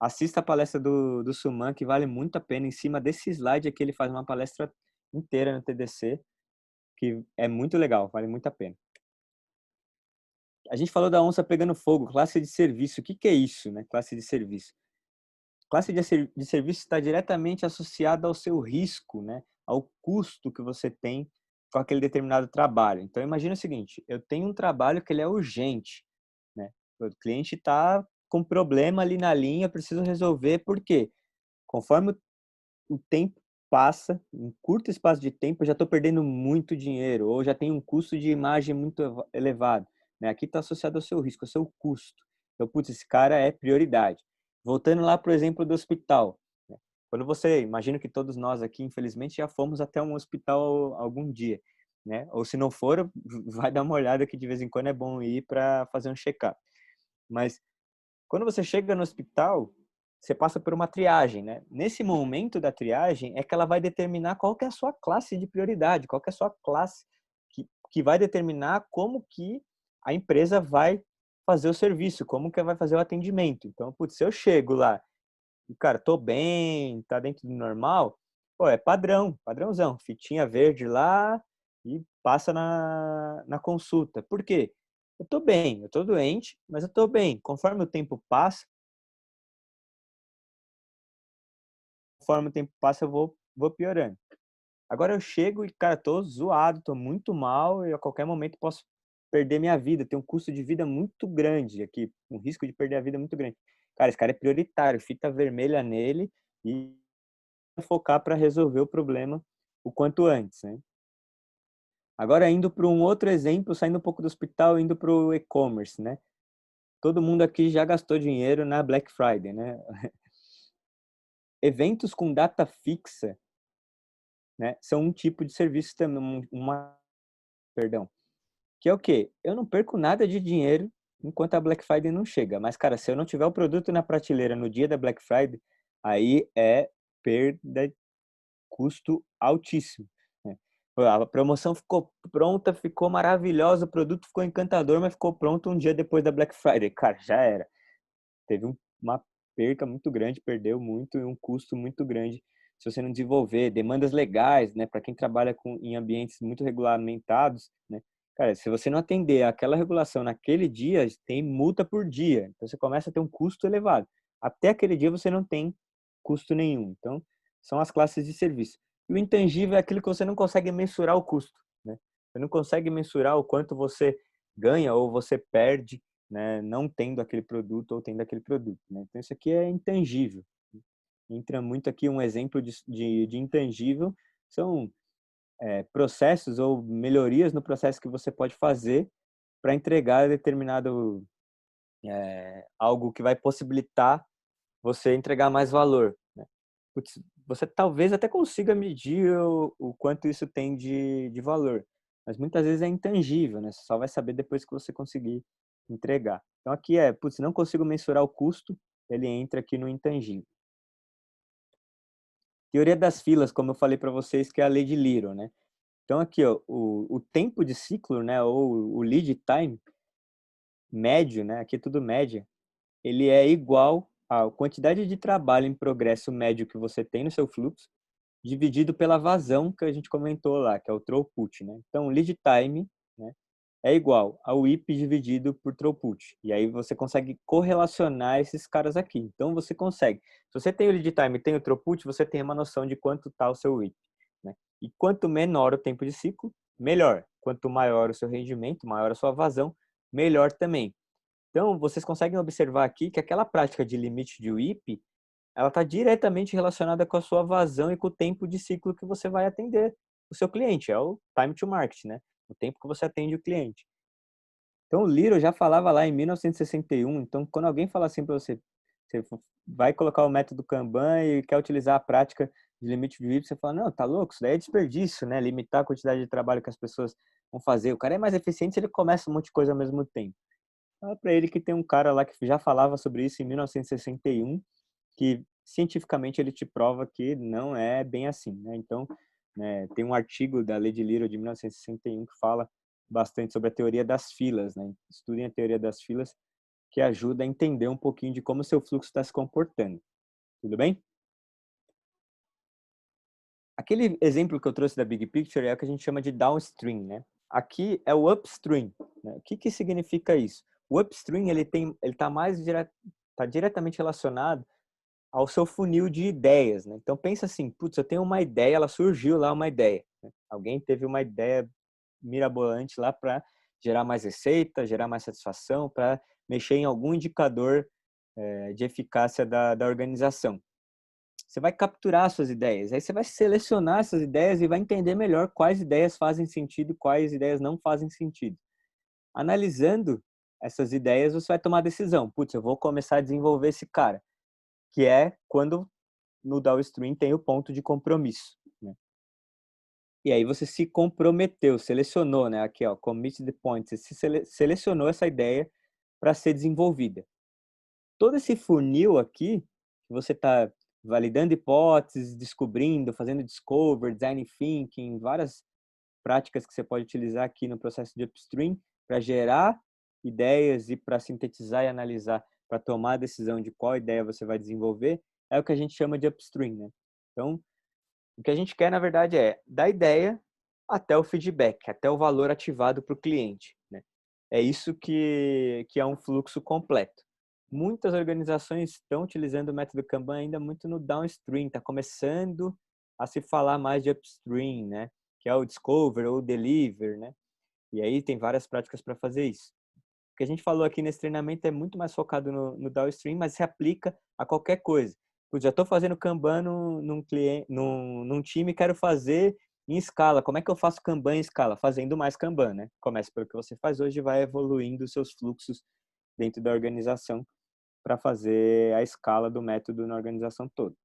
assista a palestra do Suman, que vale muito a pena. Em cima desse slide aqui, ele faz uma palestra inteira no TDC, que é muito legal, vale muito a pena. A gente falou da onça pegando fogo, classe de serviço. O que que é isso, né? Classe de serviço. Classe de serviço está diretamente associada ao seu risco, né? Ao custo que você tem com aquele determinado trabalho. Então, imagina o seguinte, eu tenho um trabalho que ele é urgente, né? O cliente está com problema ali na linha, preciso resolver, por quê? Conforme o tempo passa, em curto espaço de tempo, eu já estou perdendo muito dinheiro, ou já tenho um custo de imagem muito elevado, né? Aqui está associado ao seu risco, ao seu custo. Então, putz, esse cara é prioridade. Voltando lá para o exemplo do hospital, né? Quando você, imagino que todos nós aqui, infelizmente, já fomos até um hospital algum dia, né? Ou se não for, vai dar uma olhada que de vez em quando é bom ir para fazer um check-up. Mas quando você chega no hospital, você passa por uma triagem, né? Nesse momento da triagem é que ela vai determinar qual que é a sua classe de prioridade, qual que é a sua classe que vai determinar como que a empresa vai fazer o serviço, como que vai fazer o atendimento. Então, putz, se eu chego lá e, cara, tô bem, tá dentro do normal, pô, é padrão, padrãozão, fitinha verde lá e passa na consulta. Por quê? Eu tô bem, eu tô doente, mas eu tô bem. Conforme o tempo passa, eu vou piorando. Agora eu chego e, cara, tô zoado, tô muito mal e a qualquer momento posso perder minha vida. Tem um custo de vida muito grande aqui, um risco de perder a vida muito grande. Cara, esse cara é prioritário, fita vermelha nele e focar para resolver o problema o quanto antes, né? Agora indo para um outro exemplo, saindo um pouco do hospital, indo para o e-commerce, né? Todo mundo aqui já gastou dinheiro na Black Friday, né? Eventos com data fixa, né, são um tipo de serviço também, perdão, que é o quê? Eu não perco nada de dinheiro enquanto a Black Friday não chega, mas, cara, se eu não tiver o produto na prateleira no dia da Black Friday, aí é perda, custo altíssimo, né? A promoção ficou pronta, ficou maravilhosa, o produto ficou encantador, mas ficou pronto um dia depois da Black Friday. Cara, já era. Teve uma perca muito grande, perdeu muito e um custo muito grande se você não desenvolver demandas legais, né, para quem trabalha em ambientes muito regulamentados, né? Cara, se você não atender aquela regulação naquele dia, tem multa por dia. Então você começa a ter um custo elevado. Até aquele dia você não tem custo nenhum. Então, são as classes de serviço. E o intangível é aquilo que você não consegue mensurar o custo, né? Você não consegue mensurar o quanto você ganha ou você perde, né, não tendo aquele produto ou tendo aquele produto, né? Então isso aqui é intangível. Entra muito aqui um exemplo de intangível, são processos ou melhorias no processo que você pode fazer para entregar determinado algo que vai possibilitar você entregar mais valor, né? Putz, você talvez até consiga medir o quanto isso tem de valor, mas muitas vezes é intangível, né? Você só vai saber depois que você conseguir entregar. Então aqui putz, não consigo mensurar o custo, ele entra aqui no intangível. Teoria das filas, como eu falei para vocês, que é a lei de Little, né? Então aqui, ó, o tempo de ciclo, né, ou o lead time médio, né, aqui é tudo média, ele é igual à quantidade de trabalho em progresso médio que você tem no seu fluxo, dividido pela vazão que a gente comentou lá, que é o throughput, né? Então, lead time, né, é igual ao IP dividido por throughput. E aí você consegue correlacionar esses caras aqui. Então, você consegue. Se você tem o lead time e tem o throughput, você tem uma noção de quanto está o seu IP, né? E quanto menor o tempo de ciclo, melhor. Quanto maior o seu rendimento, maior a sua vazão, melhor também. Então, vocês conseguem observar aqui que aquela prática de limite de WIP, ela está diretamente relacionada com a sua vazão e com o tempo de ciclo que você vai atender o seu cliente. É o time to market, né? O tempo que você atende o cliente. Então, o Little já falava lá em 1961. Então, quando alguém fala assim para você, você vai colocar o método Kanban e quer utilizar a prática de limite de WIP, você fala, não, tá louco, isso daí é desperdício, né? Limitar a quantidade de trabalho que as pessoas vão fazer. O cara é mais eficiente se ele começa um monte de coisa ao mesmo tempo. Fala para ele que tem um cara lá que já falava sobre isso em 1961, que cientificamente ele te prova que não é bem assim, né? Então, né, tem um artigo da Lei de Little de 1961 que fala bastante sobre a teoria das filas, né? Estudem a teoria das filas, que ajuda a entender um pouquinho de como o seu fluxo está se comportando. Tudo bem? Aquele exemplo que eu trouxe da Big Picture é o que a gente chama de downstream, né? aqui é o upstream, né? O que que significa isso? O upstream, ele tá tá diretamente relacionado ao seu funil de ideias, né? Então pensa assim, putz, eu tenho uma ideia, ela surgiu lá uma ideia, né? Alguém teve uma ideia mirabolante lá para gerar mais receita, gerar mais satisfação, para mexer em algum indicador de eficácia da organização. Você vai capturar suas ideias, aí você vai selecionar essas ideias e vai entender melhor quais ideias fazem sentido e quais ideias não fazem sentido. Analisando essas ideias, você vai tomar a decisão. Putz, eu vou começar a desenvolver esse cara, que é quando no downstream tem o ponto de compromisso, né? E aí você se comprometeu, selecionou, né? Aqui, ó, commit the point. Você selecionou essa ideia para ser desenvolvida. Todo esse funil aqui, que você está validando hipóteses, descobrindo, fazendo discover, design thinking, várias práticas que você pode utilizar aqui no processo de upstream para gerar ideias e para sintetizar e analisar, para tomar a decisão de qual ideia você vai desenvolver, é o que a gente chama de upstream, né? Então, o que a gente quer, na verdade, é da ideia até o feedback, até o valor ativado para o cliente, né? É isso que é um fluxo completo. Muitas organizações estão utilizando o método Kanban ainda muito no downstream, está começando a se falar mais de upstream, né? Que é o discover ou o deliver, né? E aí tem várias práticas para fazer isso. O que a gente falou aqui nesse treinamento é muito mais focado no downstream, mas se aplica a qualquer coisa. Putz, já estou fazendo Kanban num time, quero fazer em escala. Como é que eu faço Kanban em escala? Fazendo mais Kanban, né? Começa pelo que você faz hoje e vai evoluindo os seus fluxos dentro da organização para fazer a escala do método na organização toda.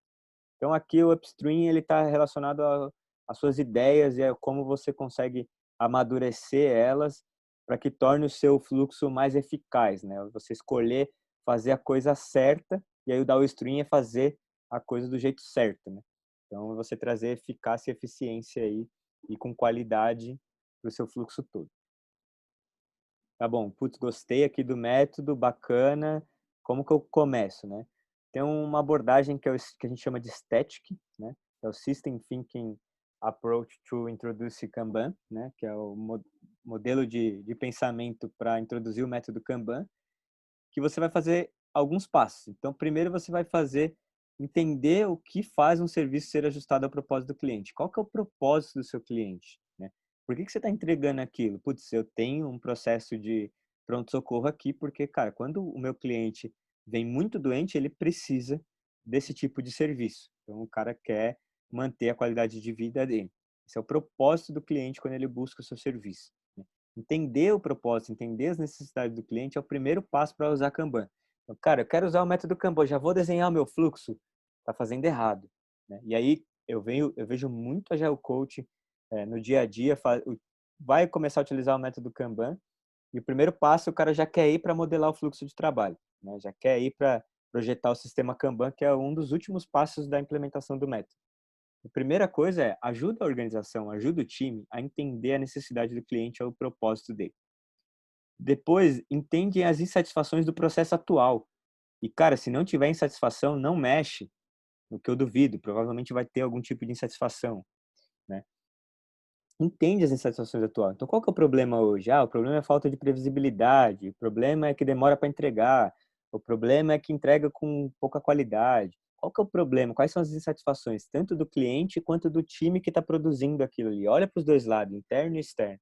Então aqui o upstream ele está relacionado às suas ideias e a como você consegue amadurecer elas para que torne o seu fluxo mais eficaz, né? Você escolher fazer a coisa certa e aí o downstream é fazer a coisa do jeito certo, né? Então você trazer eficácia e eficiência aí e com qualidade para o seu fluxo todo. Tá bom, putz, gostei aqui do método, bacana. Como que eu começo, né? Tem uma abordagem que a gente chama de static, né? Que é o System Thinking Approach to Introduce Kanban, né? Que é o modelo de pensamento para introduzir o método Kanban, que você vai fazer alguns passos. Então, primeiro você vai entender o que faz um serviço ser ajustado ao propósito do cliente. Qual que é o propósito do seu cliente, né? Por que que você está entregando aquilo? Putz, eu tenho um processo de pronto-socorro aqui, porque, cara, quando o meu cliente vem muito doente, ele precisa desse tipo de serviço. Então, o cara quer manter a qualidade de vida dele. Esse é o propósito do cliente quando ele busca o seu serviço, né? Entender o propósito, entender as necessidades do cliente é o primeiro passo para usar Kanban. Então, cara, eu quero usar o método Kanban, já vou desenhar o meu fluxo, tá fazendo errado, né? E aí eu vejo muito Agile Coach no dia a dia vai começar a utilizar o método Kanban e o primeiro passo o cara já quer ir para modelar o fluxo de trabalho, né? Já quer ir para projetar o sistema Kanban, que é um dos últimos passos da implementação do método. A primeira coisa é ajuda a organização, ajuda o time a entender a necessidade do cliente ou o propósito dele. Depois, entende as insatisfações do processo atual. E, cara, se não tiver insatisfação, não mexe, o que eu duvido, provavelmente vai ter algum tipo de insatisfação, né? Entende as insatisfações atuais. Então, qual que é o problema hoje? Ah, o problema é a falta de previsibilidade, o problema é que demora para entregar, o problema é que entrega com pouca qualidade. Qual que é o problema? Quais são as insatisfações, tanto do cliente quanto do time que está produzindo aquilo ali? Olha para os dois lados, interno e externo.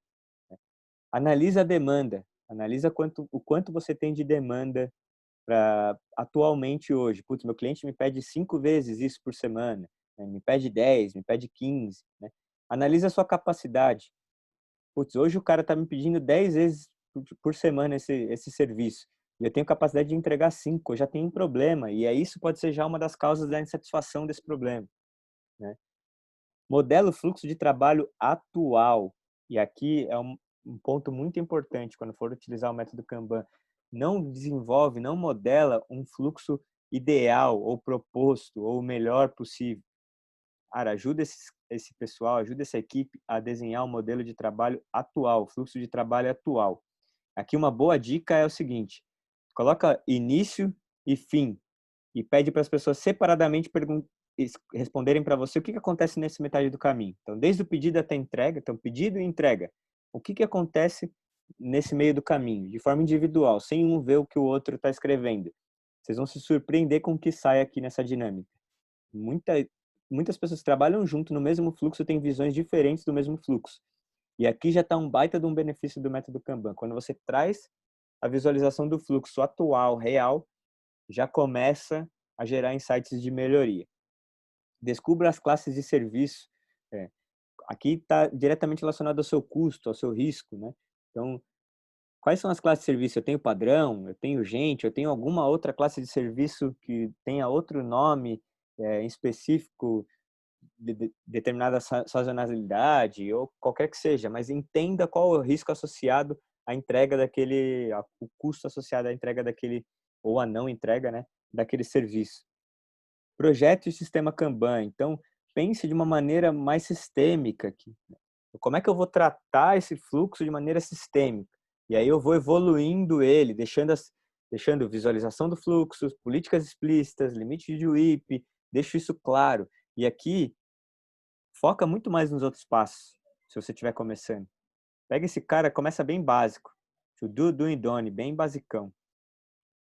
Analisa a demanda, analisa o quanto você tem de demanda para atualmente hoje. Putz, meu cliente me pede 5 vezes isso por semana, né? Me pede 10, me pede 15, né? Analisa a sua capacidade. Putz, hoje o cara está me pedindo 10 vezes por semana esse serviço. E eu tenho capacidade de entregar 5, eu já tenho um problema. E aí isso pode ser já uma das causas da insatisfação desse problema, né? Modela o fluxo de trabalho atual. E aqui é um ponto muito importante quando for utilizar o método Kanban. Não desenvolve, não modela um fluxo ideal ou proposto ou o melhor possível. Cara, ajuda esse pessoal, ajuda essa equipe a desenhar um modelo de trabalho atual, fluxo de trabalho atual. Aqui uma boa dica é o seguinte: coloca início e fim e pede para as pessoas separadamente responderem para você o que acontece nesse metade do caminho. Então, desde o pedido até a entrega, então pedido e entrega. o que acontece nesse meio do caminho, de forma individual, sem um ver o que o outro está escrevendo. Vocês vão se surpreender com o que sai aqui nessa dinâmica. Muita, muitas pessoas que trabalham junto no mesmo fluxo têm visões diferentes do mesmo fluxo. E aqui já está um baita de um benefício do método Kanban. Quando você traz a visualização do fluxo atual, real, já começa a gerar insights de melhoria. Descubra as classes de serviço. Aqui está diretamente relacionado ao seu custo, ao seu risco, né? Então, quais são as classes de serviço? Eu tenho padrão, eu tenho urgente, eu tenho alguma outra classe de serviço que tenha outro nome em específico, de determinada sazonalidade ou qualquer que seja, mas entenda qual é o risco associado à entrega daquele, o custo associado à entrega daquele, ou à não entrega, né, daquele serviço. Projeto e sistema Kanban. Então, pense de uma maneira mais sistêmica aqui. Como é que eu vou tratar esse fluxo de maneira sistêmica? E aí eu vou evoluindo ele, deixando visualização do fluxo, políticas explícitas, limite de WIP, deixo isso claro. E aqui, foca muito mais nos outros passos, se você estiver começando. Pega esse cara, começa bem básico. To do, doing, done, bem basicão.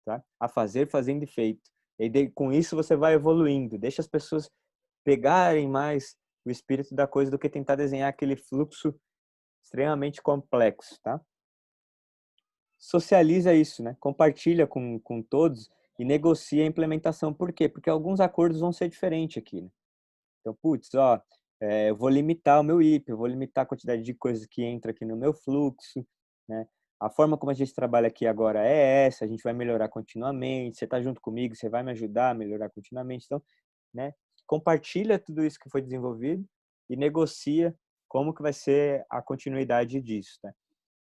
Tá? A fazer, fazendo e feito. E com isso você vai evoluindo. Deixa as pessoas pegarem mais o espírito da coisa do que tentar desenhar aquele fluxo extremamente complexo, tá? Socializa isso, né? Compartilha com todos e negocia a implementação. Por quê? Porque alguns acordos vão ser diferentes aqui, né? Então, putz, ó, eu vou limitar o meu IP, eu vou limitar a quantidade de coisas que entra aqui no meu fluxo, né? A forma como a gente trabalha aqui agora é essa, a gente vai melhorar continuamente, você está junto comigo, você vai me ajudar a melhorar continuamente. Então, né, compartilha tudo isso que foi desenvolvido e negocia como que vai ser a continuidade disso, tá?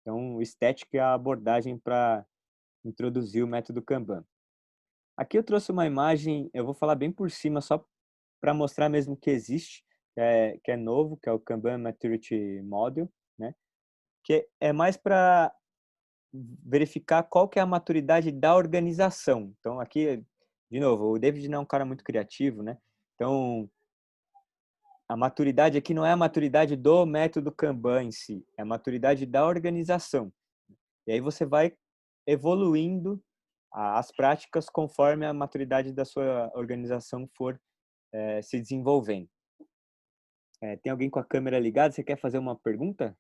Então, estética é a abordagem para introduzir o método Kanban. Aqui eu trouxe uma imagem, eu vou falar bem por cima, só para mostrar mesmo que existe, que é novo, que é o Kanban Maturity Model, né? Que é mais para verificar qual que é a maturidade da organização. Então, aqui, de novo, o David não é um cara muito criativo, né? Então, a maturidade aqui não é a maturidade do método Kanban em si, é a maturidade da organização. E aí você vai evoluindo as práticas conforme a maturidade da sua organização for se desenvolvendo. Tem alguém com a câmera ligada? Você quer fazer uma pergunta?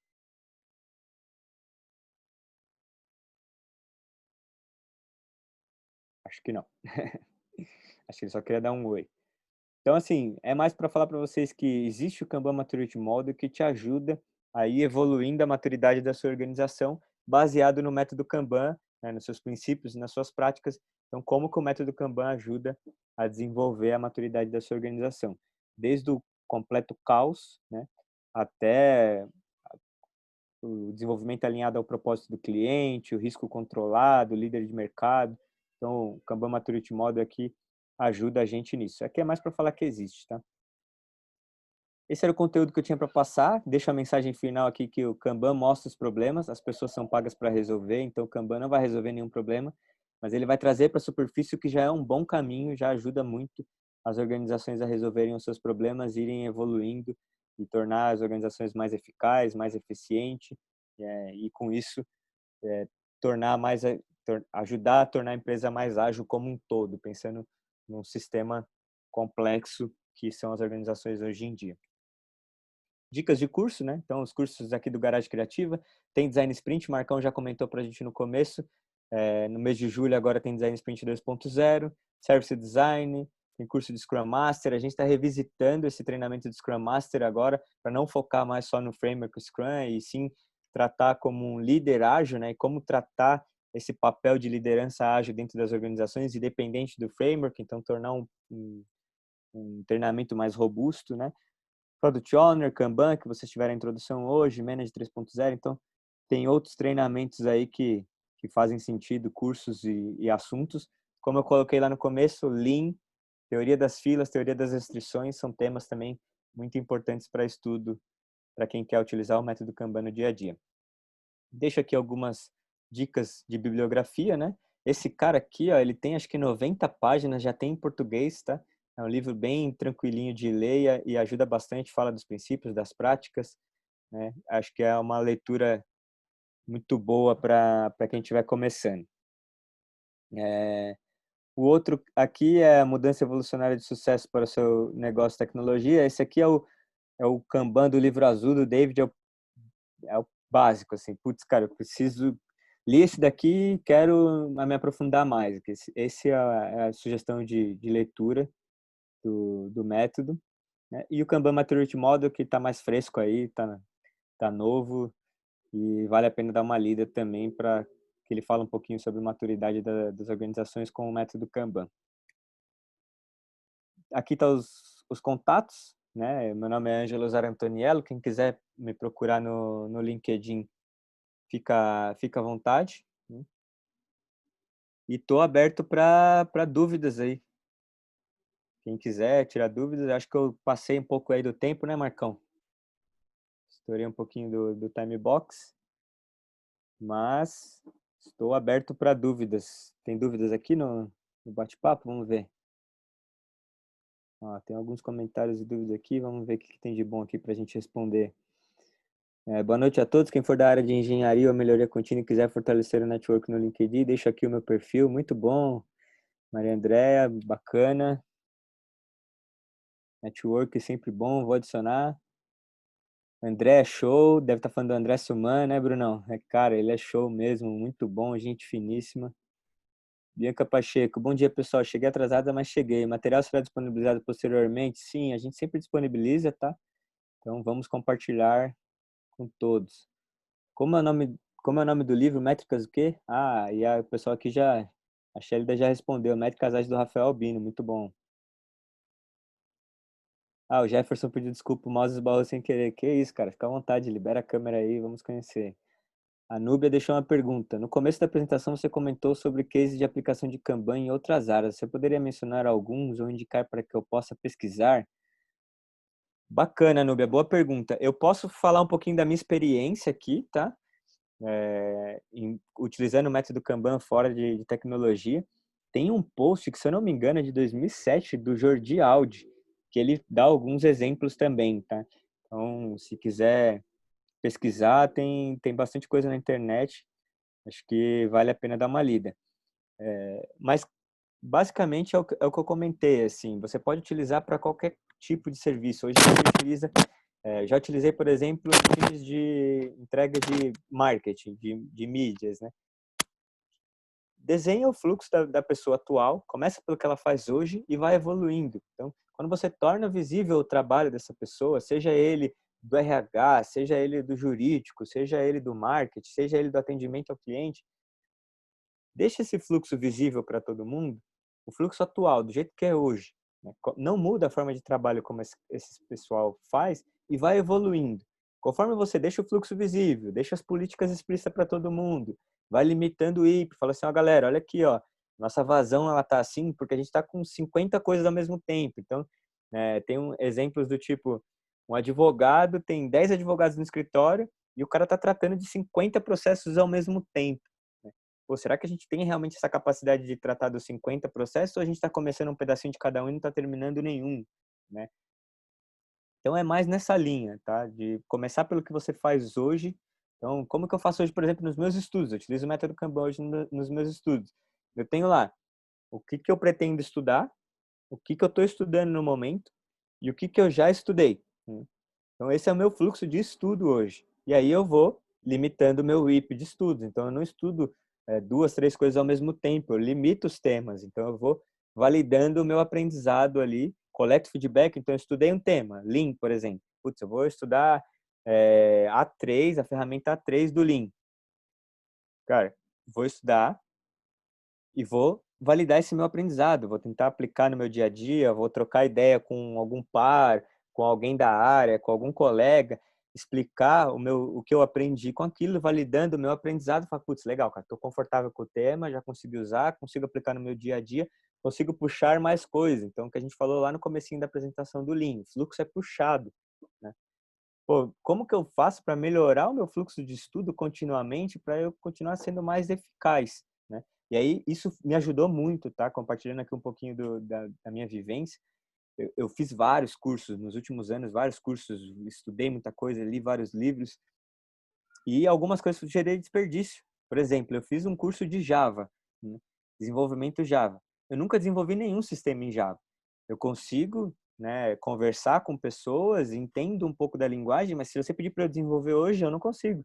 Acho que não. Acho que ele só queria dar um oi. Então, assim, é mais para falar para vocês que existe o Kanban Maturity Model que te ajuda a ir evoluindo a maturidade da sua organização baseado no método Kanban, né, nos seus princípios, nas suas práticas. Então, como que o método Kanban ajuda a desenvolver a maturidade da sua organização? Desde o completo caos, né, até o desenvolvimento alinhado ao propósito do cliente, o risco controlado, o líder de mercado. Então, o Kanban Maturity Model aqui ajuda a gente nisso. Aqui é mais para falar que existe, tá? Esse era o conteúdo que eu tinha para passar. Deixo a mensagem final aqui que o Kanban mostra os problemas, as pessoas são pagas para resolver, então o Kanban não vai resolver nenhum problema, mas ele vai trazer para a superfície o que já é um bom caminho, já ajuda muito as organizações a resolverem os seus problemas, irem evoluindo e tornar as organizações mais eficazes, mais eficientes, e com isso tornar mais ajudar a tornar a empresa mais ágil como um todo, pensando num sistema complexo que são as organizações hoje em dia. Dicas de curso, né? Então, os cursos aqui do Garagem Criativa. Tem Design Sprint, o Marcão já comentou para a gente no começo. No mês de julho agora tem Design Sprint 2.0, Service Design, tem curso de Scrum Master. A gente está revisitando esse treinamento de Scrum Master agora para não focar mais só no framework Scrum e sim tratar como um líder ágil, né? E como tratar esse papel de liderança ágil dentro das organizações, independente do framework. Então, tornar um treinamento mais robusto, né? Product Owner, Kanban, que vocês tiveram a introdução hoje, Manage 3.0. Então, tem outros treinamentos aí que fazem sentido, cursos e assuntos. Como eu coloquei lá no começo, Lean, teoria das filas, teoria das restrições, são temas também muito importantes para estudo, para quem quer utilizar o método Kanban no dia a dia. Deixo aqui algumas dicas de bibliografia, né? Esse cara aqui, ó, ele tem acho que 90 páginas, já tem em português, tá? É um livro bem tranquilinho de ler e ajuda bastante, fala dos princípios, das práticas, né? Acho que é uma leitura muito boa para quem estiver começando. O outro aqui é a mudança evolucionária de sucesso para o seu negócio de tecnologia. Esse aqui é o Kanban do livro azul do David, é o básico, assim. Putz, cara, eu preciso ler esse daqui e quero me aprofundar mais. Esse é a sugestão de leitura do método, né? E o Kanban Maturity Model, que está mais fresco aí, tá novo e vale a pena dar uma lida também para que ele fala um pouquinho sobre maturidade das organizações com o método Kanban. Aqui tá os contatos, né? Meu nome é Ângelo Zarantoniello. Quem quiser me procurar no LinkedIn, fica à vontade, né? E tô aberto para dúvidas aí. Quem quiser tirar dúvidas, acho que eu passei um pouco aí do tempo, né, Marcão? Estourei um pouquinho do time box, mas estou aberto para dúvidas. Tem dúvidas aqui no bate-papo? Vamos ver. Ó, tem alguns comentários e dúvidas aqui, vamos ver o que tem de bom aqui para a gente responder. Boa noite a todos. Quem for da área de engenharia ou melhoria contínua e quiser fortalecer o network no LinkedIn, deixo aqui o meu perfil. Muito bom. Maria Andréa, bacana. Network sempre bom, vou adicionar. André é show, deve estar falando do André Suman, né, Brunão? Cara, ele é show mesmo, muito bom, gente finíssima. Bianca Pacheco, bom dia, pessoal. Cheguei atrasada, mas cheguei. O material será disponibilizado posteriormente? Sim, a gente sempre disponibiliza, tá? Então vamos compartilhar com todos. Como é o nome do livro? Métricas o quê? Ah, e o pessoal aqui a Shelida já respondeu. Métricas Ágeis do Rafael Albino, muito bom. Ah, o Jefferson pediu desculpa, o mouse esbarrou sem querer. Que isso, cara? Fica à vontade, libera a câmera aí, vamos conhecer. A Núbia deixou uma pergunta. No começo da apresentação você comentou sobre cases de aplicação de Kanban em outras áreas. Você poderia mencionar alguns ou indicar para que eu possa pesquisar? Bacana, Núbia, boa pergunta. Eu posso falar um pouquinho da minha experiência aqui, tá? Utilizando o método Kanban fora de tecnologia. Tem um post que, se eu não me engano, é de 2007, do Jordi Aldi, que ele dá alguns exemplos também, tá? Então, se quiser pesquisar, tem bastante coisa na internet. Acho que vale a pena dar uma lida. Mas, basicamente, é o que eu comentei, assim, você pode utilizar para qualquer tipo de serviço. Hoje a gente utiliza já utilizei, por exemplo, em times de entrega de marketing, de mídias, né? Desenha o fluxo da pessoa atual, começa pelo que ela faz hoje e vai evoluindo. Então, quando você torna visível o trabalho dessa pessoa, seja ele do RH, seja ele do jurídico, seja ele do marketing, seja ele do atendimento ao cliente, deixa esse fluxo visível para todo mundo, o fluxo atual, do jeito que é hoje, né? Não muda a forma de trabalho como esse pessoal faz e vai evoluindo. Conforme você deixa o fluxo visível, deixa as políticas explícitas para todo mundo, vai limitando o IP, fala assim, ó, galera, olha aqui, ó, nossa vazão ela tá assim porque a gente está com 50 coisas ao mesmo tempo. Então, tem exemplos do tipo, um advogado tem 10 advogados no escritório e o cara está tratando de 50 processos ao mesmo tempo. Pô, será que a gente tem realmente essa capacidade de tratar dos 50 processos ou a gente está começando um pedacinho de cada um e não está terminando nenhum, né? Então é mais nessa linha, tá? De começar pelo que você faz hoje. Então, como que eu faço hoje, por exemplo, nos meus estudos? Eu utilizo o método Kanban hoje nos meus estudos. Eu tenho lá o que que eu pretendo estudar, o que que eu estou estudando no momento e o que que eu já estudei, né? Então, esse é o meu fluxo de estudo hoje. E aí eu vou limitando o meu IP de estudos. Então, eu não estudo duas, três coisas ao mesmo tempo. Eu limito os temas. Então, eu vou validando o meu aprendizado ali, coleto feedback. Então, eu estudei um tema, Lean, por exemplo. Putz, eu vou estudar A3, a ferramenta A3 do Lean. Cara, vou estudar e vou validar esse meu aprendizado. Vou tentar aplicar no meu dia a dia, vou trocar ideia com algum par, com alguém da área, com algum colega, explicar o que eu aprendi com aquilo, validando o meu aprendizado. Falar, putz, legal, cara, estou confortável com o tema, já consegui usar, consigo aplicar no meu dia a dia, consigo puxar mais coisas. Então, o que a gente falou lá no comecinho da apresentação do Lean, o fluxo é puxado, né? Pô, como que eu faço para melhorar o meu fluxo de estudo continuamente para eu continuar sendo mais eficaz, né? E aí isso me ajudou muito, tá? Compartilhando aqui um pouquinho da minha vivência. Eu fiz vários cursos nos últimos anos, vários cursos, estudei muita coisa, li vários livros E algumas coisas eu gerei desperdício. Por exemplo, eu fiz um curso de Java, né? Desenvolvimento Java. Eu nunca desenvolvi nenhum sistema em Java. Eu consigo, né, conversar com pessoas, entendo um pouco da linguagem, mas se você pedir para eu desenvolver hoje, eu não consigo.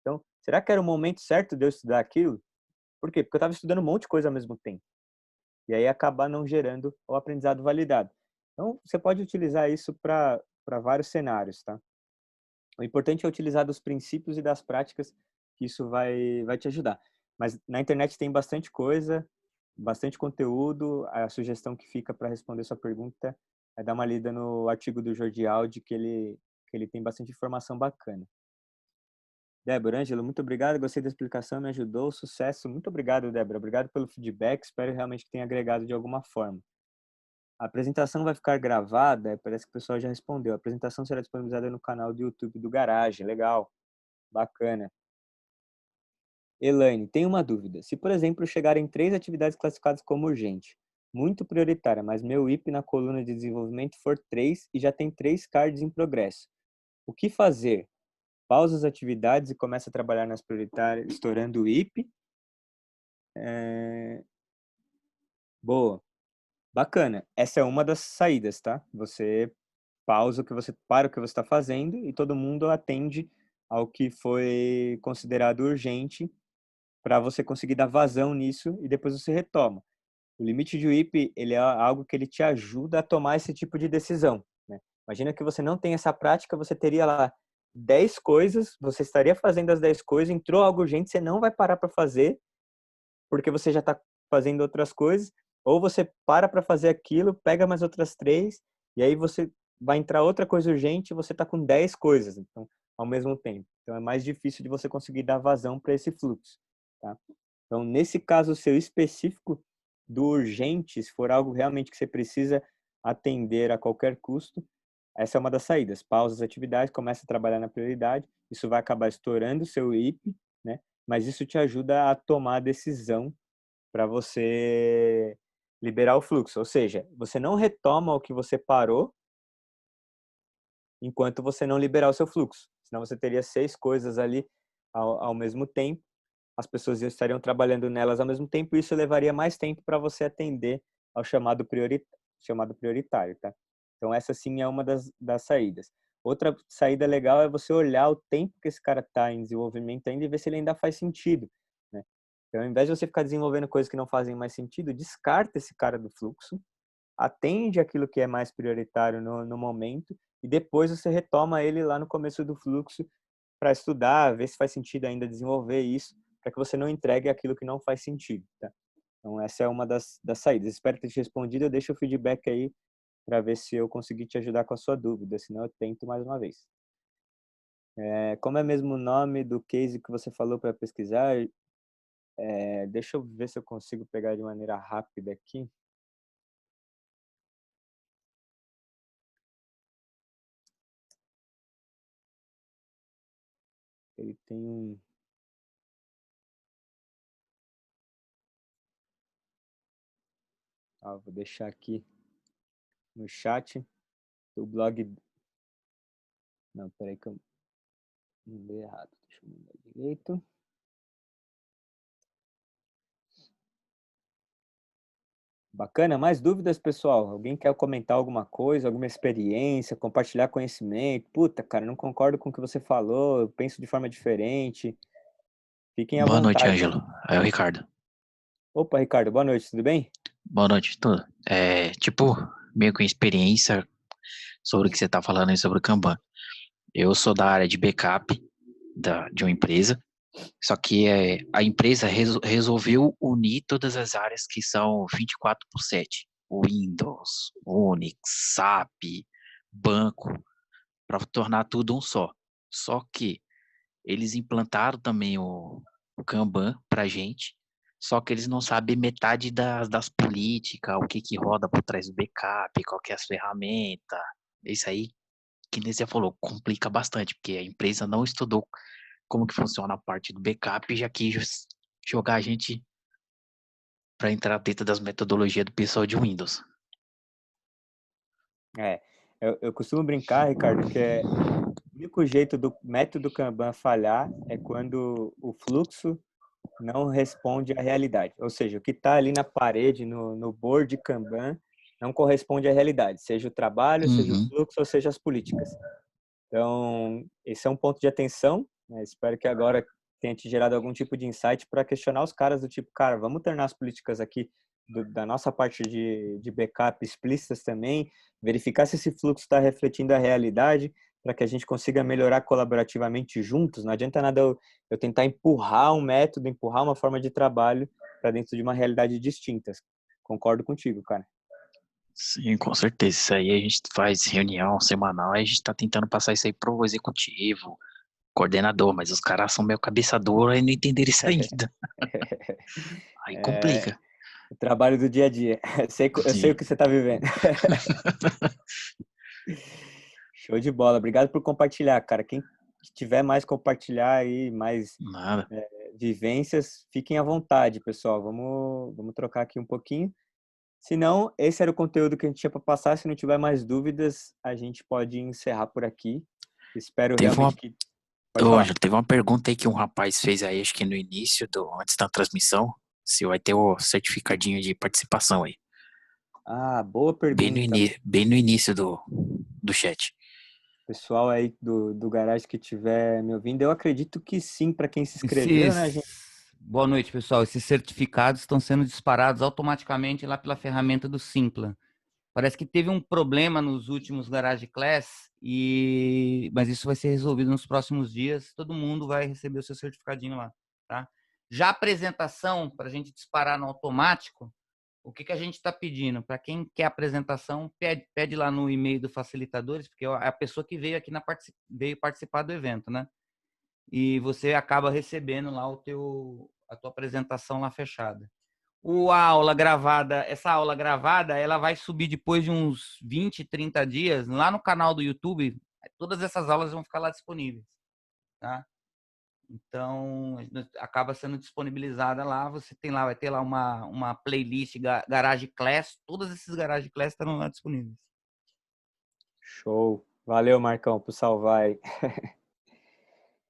Então, será que era o momento certo de eu estudar aquilo? Por quê? Porque eu estava estudando um monte de coisa ao mesmo tempo. E aí acabar não gerando o aprendizado validado. Então, você pode utilizar isso para vários cenários, tá? O importante é utilizar dos princípios e das práticas, que isso vai te ajudar. Mas na internet tem bastante coisa, bastante conteúdo. A sugestão que fica para responder sua pergunta é dar uma lida no artigo do Jordi Aldi, que ele tem bastante informação bacana. Débora, Ângelo, muito obrigado. Gostei da explicação, me ajudou. Sucesso. Muito obrigado, Débora. Obrigado pelo feedback. Espero realmente que tenha agregado de alguma forma. A apresentação vai ficar gravada, parece que o pessoal já respondeu. A apresentação será disponibilizada no canal do YouTube do Garage. Legal, bacana. Elaine, tenho uma dúvida. Se, por exemplo, chegarem 3 atividades classificadas como urgente, muito prioritária, mas meu IP na coluna de desenvolvimento for 3 e já tem 3 cards em progresso, o que fazer? Pausa as atividades e começa a trabalhar nas prioritárias, estourando o IP? Boa, bacana. Essa é uma das saídas, tá? Você pausa o que você para o que você está fazendo e todo mundo atende ao que foi considerado urgente para você conseguir dar vazão nisso e depois você retoma. O limite de WIP, ele é algo que ele te ajuda a tomar esse tipo de decisão, né? Imagina que você não tem essa prática, você teria lá 10 coisas, você estaria fazendo as 10 coisas, entrou algo urgente, você não vai parar para fazer, porque você já está fazendo outras coisas, ou você para fazer aquilo, pega mais outras 3, e aí você vai entrar outra coisa urgente e você está com 10 coisas, então, ao mesmo tempo. Então, é mais difícil de você conseguir dar vazão para esse fluxo, tá? Então, nesse caso seu específico do urgente, se for algo realmente que você precisa atender a qualquer custo, essa é uma das saídas. Pausa as atividades, começa a trabalhar na prioridade, isso vai acabar estourando o seu IP, né? Mas isso te ajuda a tomar a decisão para você liberar o fluxo. Ou seja, você não retoma o que você parou enquanto você não liberar o seu fluxo. Senão você teria 6 coisas ali ao mesmo tempo, as pessoas estariam trabalhando nelas ao mesmo tempo e isso levaria mais tempo para você atender ao chamado prioritário, tá? Então essa sim é uma das saídas. Outra saída legal é você olhar o tempo que esse cara está em desenvolvimento ainda e ver se ele ainda faz sentido, né? Então, ao invés de você ficar desenvolvendo coisas que não fazem mais sentido, descarta esse cara do fluxo, atende aquilo que é mais prioritário no momento e depois você retoma ele lá no começo do fluxo para estudar, ver se faz sentido ainda desenvolver isso, para que você não entregue aquilo que não faz sentido, tá? Então, essa é uma das saídas. Espero ter te respondido. Eu deixo o feedback aí para ver se eu consegui te ajudar com a sua dúvida, senão eu tento mais uma vez. Como é mesmo o nome do case que você falou para pesquisar? Deixa eu ver se eu consigo pegar de maneira rápida aqui. Ele tem um... vou deixar aqui no chat do blog. Não, peraí que eu mandei errado. Deixa eu mandar direito. Bacana. Mais dúvidas, pessoal? Alguém quer comentar alguma coisa, alguma experiência, compartilhar conhecimento? Puta, cara, não concordo com o que você falou, eu penso de forma diferente. Fiquem à Boa noite, vontade. Ângelo. É o Ricardo. Opa, Ricardo, boa noite, tudo bem? Boa noite, tudo. Meio com experiência sobre o que você está falando aí sobre o Kanban. Eu sou da área de backup de uma empresa, só que a empresa resolveu unir todas as áreas que são 24/7. Windows, Unix, SAP, banco, para tornar tudo um só. Só que eles implantaram também o Kanban para gente, só que eles não sabem metade das políticas, o que roda por trás do backup, qual que é as ferramentas. Isso aí, que nem você falou, complica bastante, porque a empresa não estudou como que funciona a parte do backup e já quis jogar a gente para entrar dentro das metodologias do pessoal de Windows. É, eu costumo brincar, Ricardo, que único jeito do método Kanban falhar é quando o fluxo não responde à realidade. Ou seja, o que está ali na parede, no board Kanban, não corresponde à realidade, seja o trabalho, seja o Uhum. fluxo ou seja as políticas. Então, esse é um ponto de atenção, né? Espero que agora tenha te gerado algum tipo de insight para questionar os caras do tipo, cara, vamos tornar as políticas aqui da nossa parte de backup explícitas também, verificar se esse fluxo está refletindo a realidade, para que a gente consiga melhorar colaborativamente juntos. Não adianta nada eu tentar empurrar um método, empurrar uma forma de trabalho para dentro de uma realidade distinta. Concordo contigo, cara. Sim, com certeza. Isso aí a gente faz reunião semanal e a gente tá tentando passar isso aí pro executivo, coordenador, mas os caras são meio cabeça dura e não entenderam isso ainda. Aí É complica. o trabalho do dia a dia. Eu sei o Sim, que você está vivendo. Show de bola. Obrigado por compartilhar, cara. Quem tiver mais compartilhar aí, mais nada. vivências, fiquem à vontade, pessoal. Vamos trocar aqui um pouquinho. Se não, esse era o conteúdo que a gente tinha para passar. Se não tiver mais dúvidas, a gente pode encerrar por aqui. Espero Teve uma, realmente que... Pode Ô, falar. Ângelo, teve uma pergunta aí que um rapaz fez aí, acho que no início, antes da transmissão, se vai ter o certificadinho de participação aí. Ah, boa pergunta. Bem no início do chat. Pessoal aí do garagem que estiver me ouvindo, eu acredito que sim, para quem se inscreveu, né, gente? Boa noite, pessoal. Esses certificados estão sendo disparados automaticamente lá pela ferramenta do Simpla. Parece que teve um problema nos últimos Garage Class, mas isso vai ser resolvido nos próximos dias. Todo mundo vai receber o seu certificadinho lá, tá? Já a apresentação, para a gente disparar no automático, o que a gente está pedindo? Para quem quer apresentação, pede lá no e-mail do Facilitadores, porque é a pessoa que veio aqui veio participar do evento, né? E você acaba recebendo lá a tua apresentação lá fechada. Essa aula gravada, ela vai subir depois de uns 20, 30 dias lá no canal do YouTube. Todas essas aulas vão ficar lá disponíveis, tá? Então, acaba sendo disponibilizada lá. Você tem lá, vai ter lá uma playlist Garage Class. Todos esses Garage Class estarão lá disponíveis. Show. Valeu, Marcão, por salvar aí.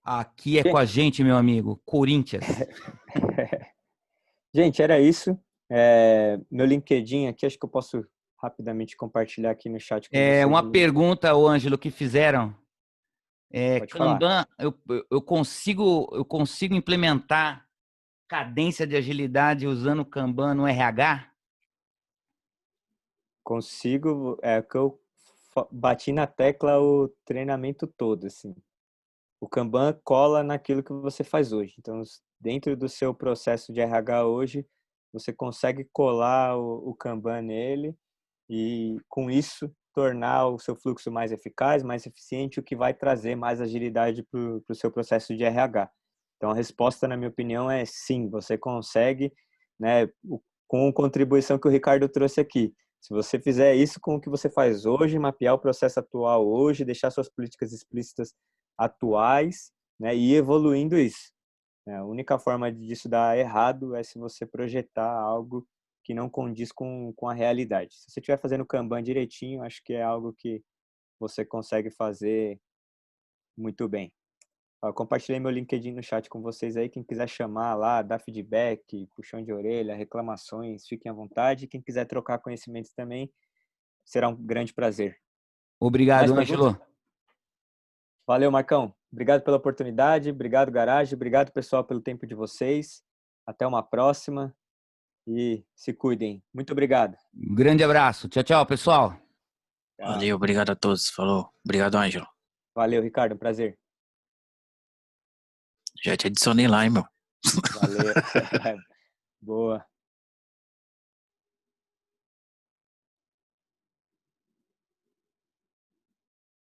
Aqui é com a gente, meu amigo. Corinthians. Gente, era isso. Meu LinkedIn aqui, acho que eu posso rapidamente compartilhar aqui no chat com vocês. Uma pergunta, Ângelo, que fizeram. Pode falar. Kanban, eu consigo implementar cadência de agilidade usando o Kanban no RH? Consigo, que eu bati na tecla o treinamento todo, assim. O Kanban cola naquilo que você faz hoje. Então, dentro do seu processo de RH hoje, você consegue colar o Kanban nele e, com isso, tornar o seu fluxo mais eficaz, mais eficiente, o que vai trazer mais agilidade para o seu processo de RH. Então, a resposta, na minha opinião, é sim, você consegue, né, com a contribuição que o Ricardo trouxe aqui. Se você fizer isso com o que você faz hoje, mapear o processo atual hoje, deixar suas políticas explícitas atuais, né, e ir evoluindo isso. A única forma disso dar errado é se você projetar algo que não condiz com a realidade. Se você estiver fazendo o Kanban direitinho, acho que é algo que você consegue fazer muito bem. Eu compartilhei meu LinkedIn no chat com vocês aí. Quem quiser chamar lá, dar feedback, puxão de orelha, reclamações, fiquem à vontade. Quem quiser trocar conhecimentos também, será um grande prazer. Mais Obrigado, perguntas? Ângelo. Valeu, Marcão. Obrigado pela oportunidade. Obrigado, Garage. Obrigado, pessoal, pelo tempo de vocês. Até uma próxima e se cuidem. Muito obrigado. Um grande abraço. Tchau, tchau, pessoal. Tchau. Valeu, obrigado a todos. Falou. Obrigado, Ângelo. Valeu, Ricardo. Um prazer. Já te adicionei lá, hein, meu. Valeu. Boa.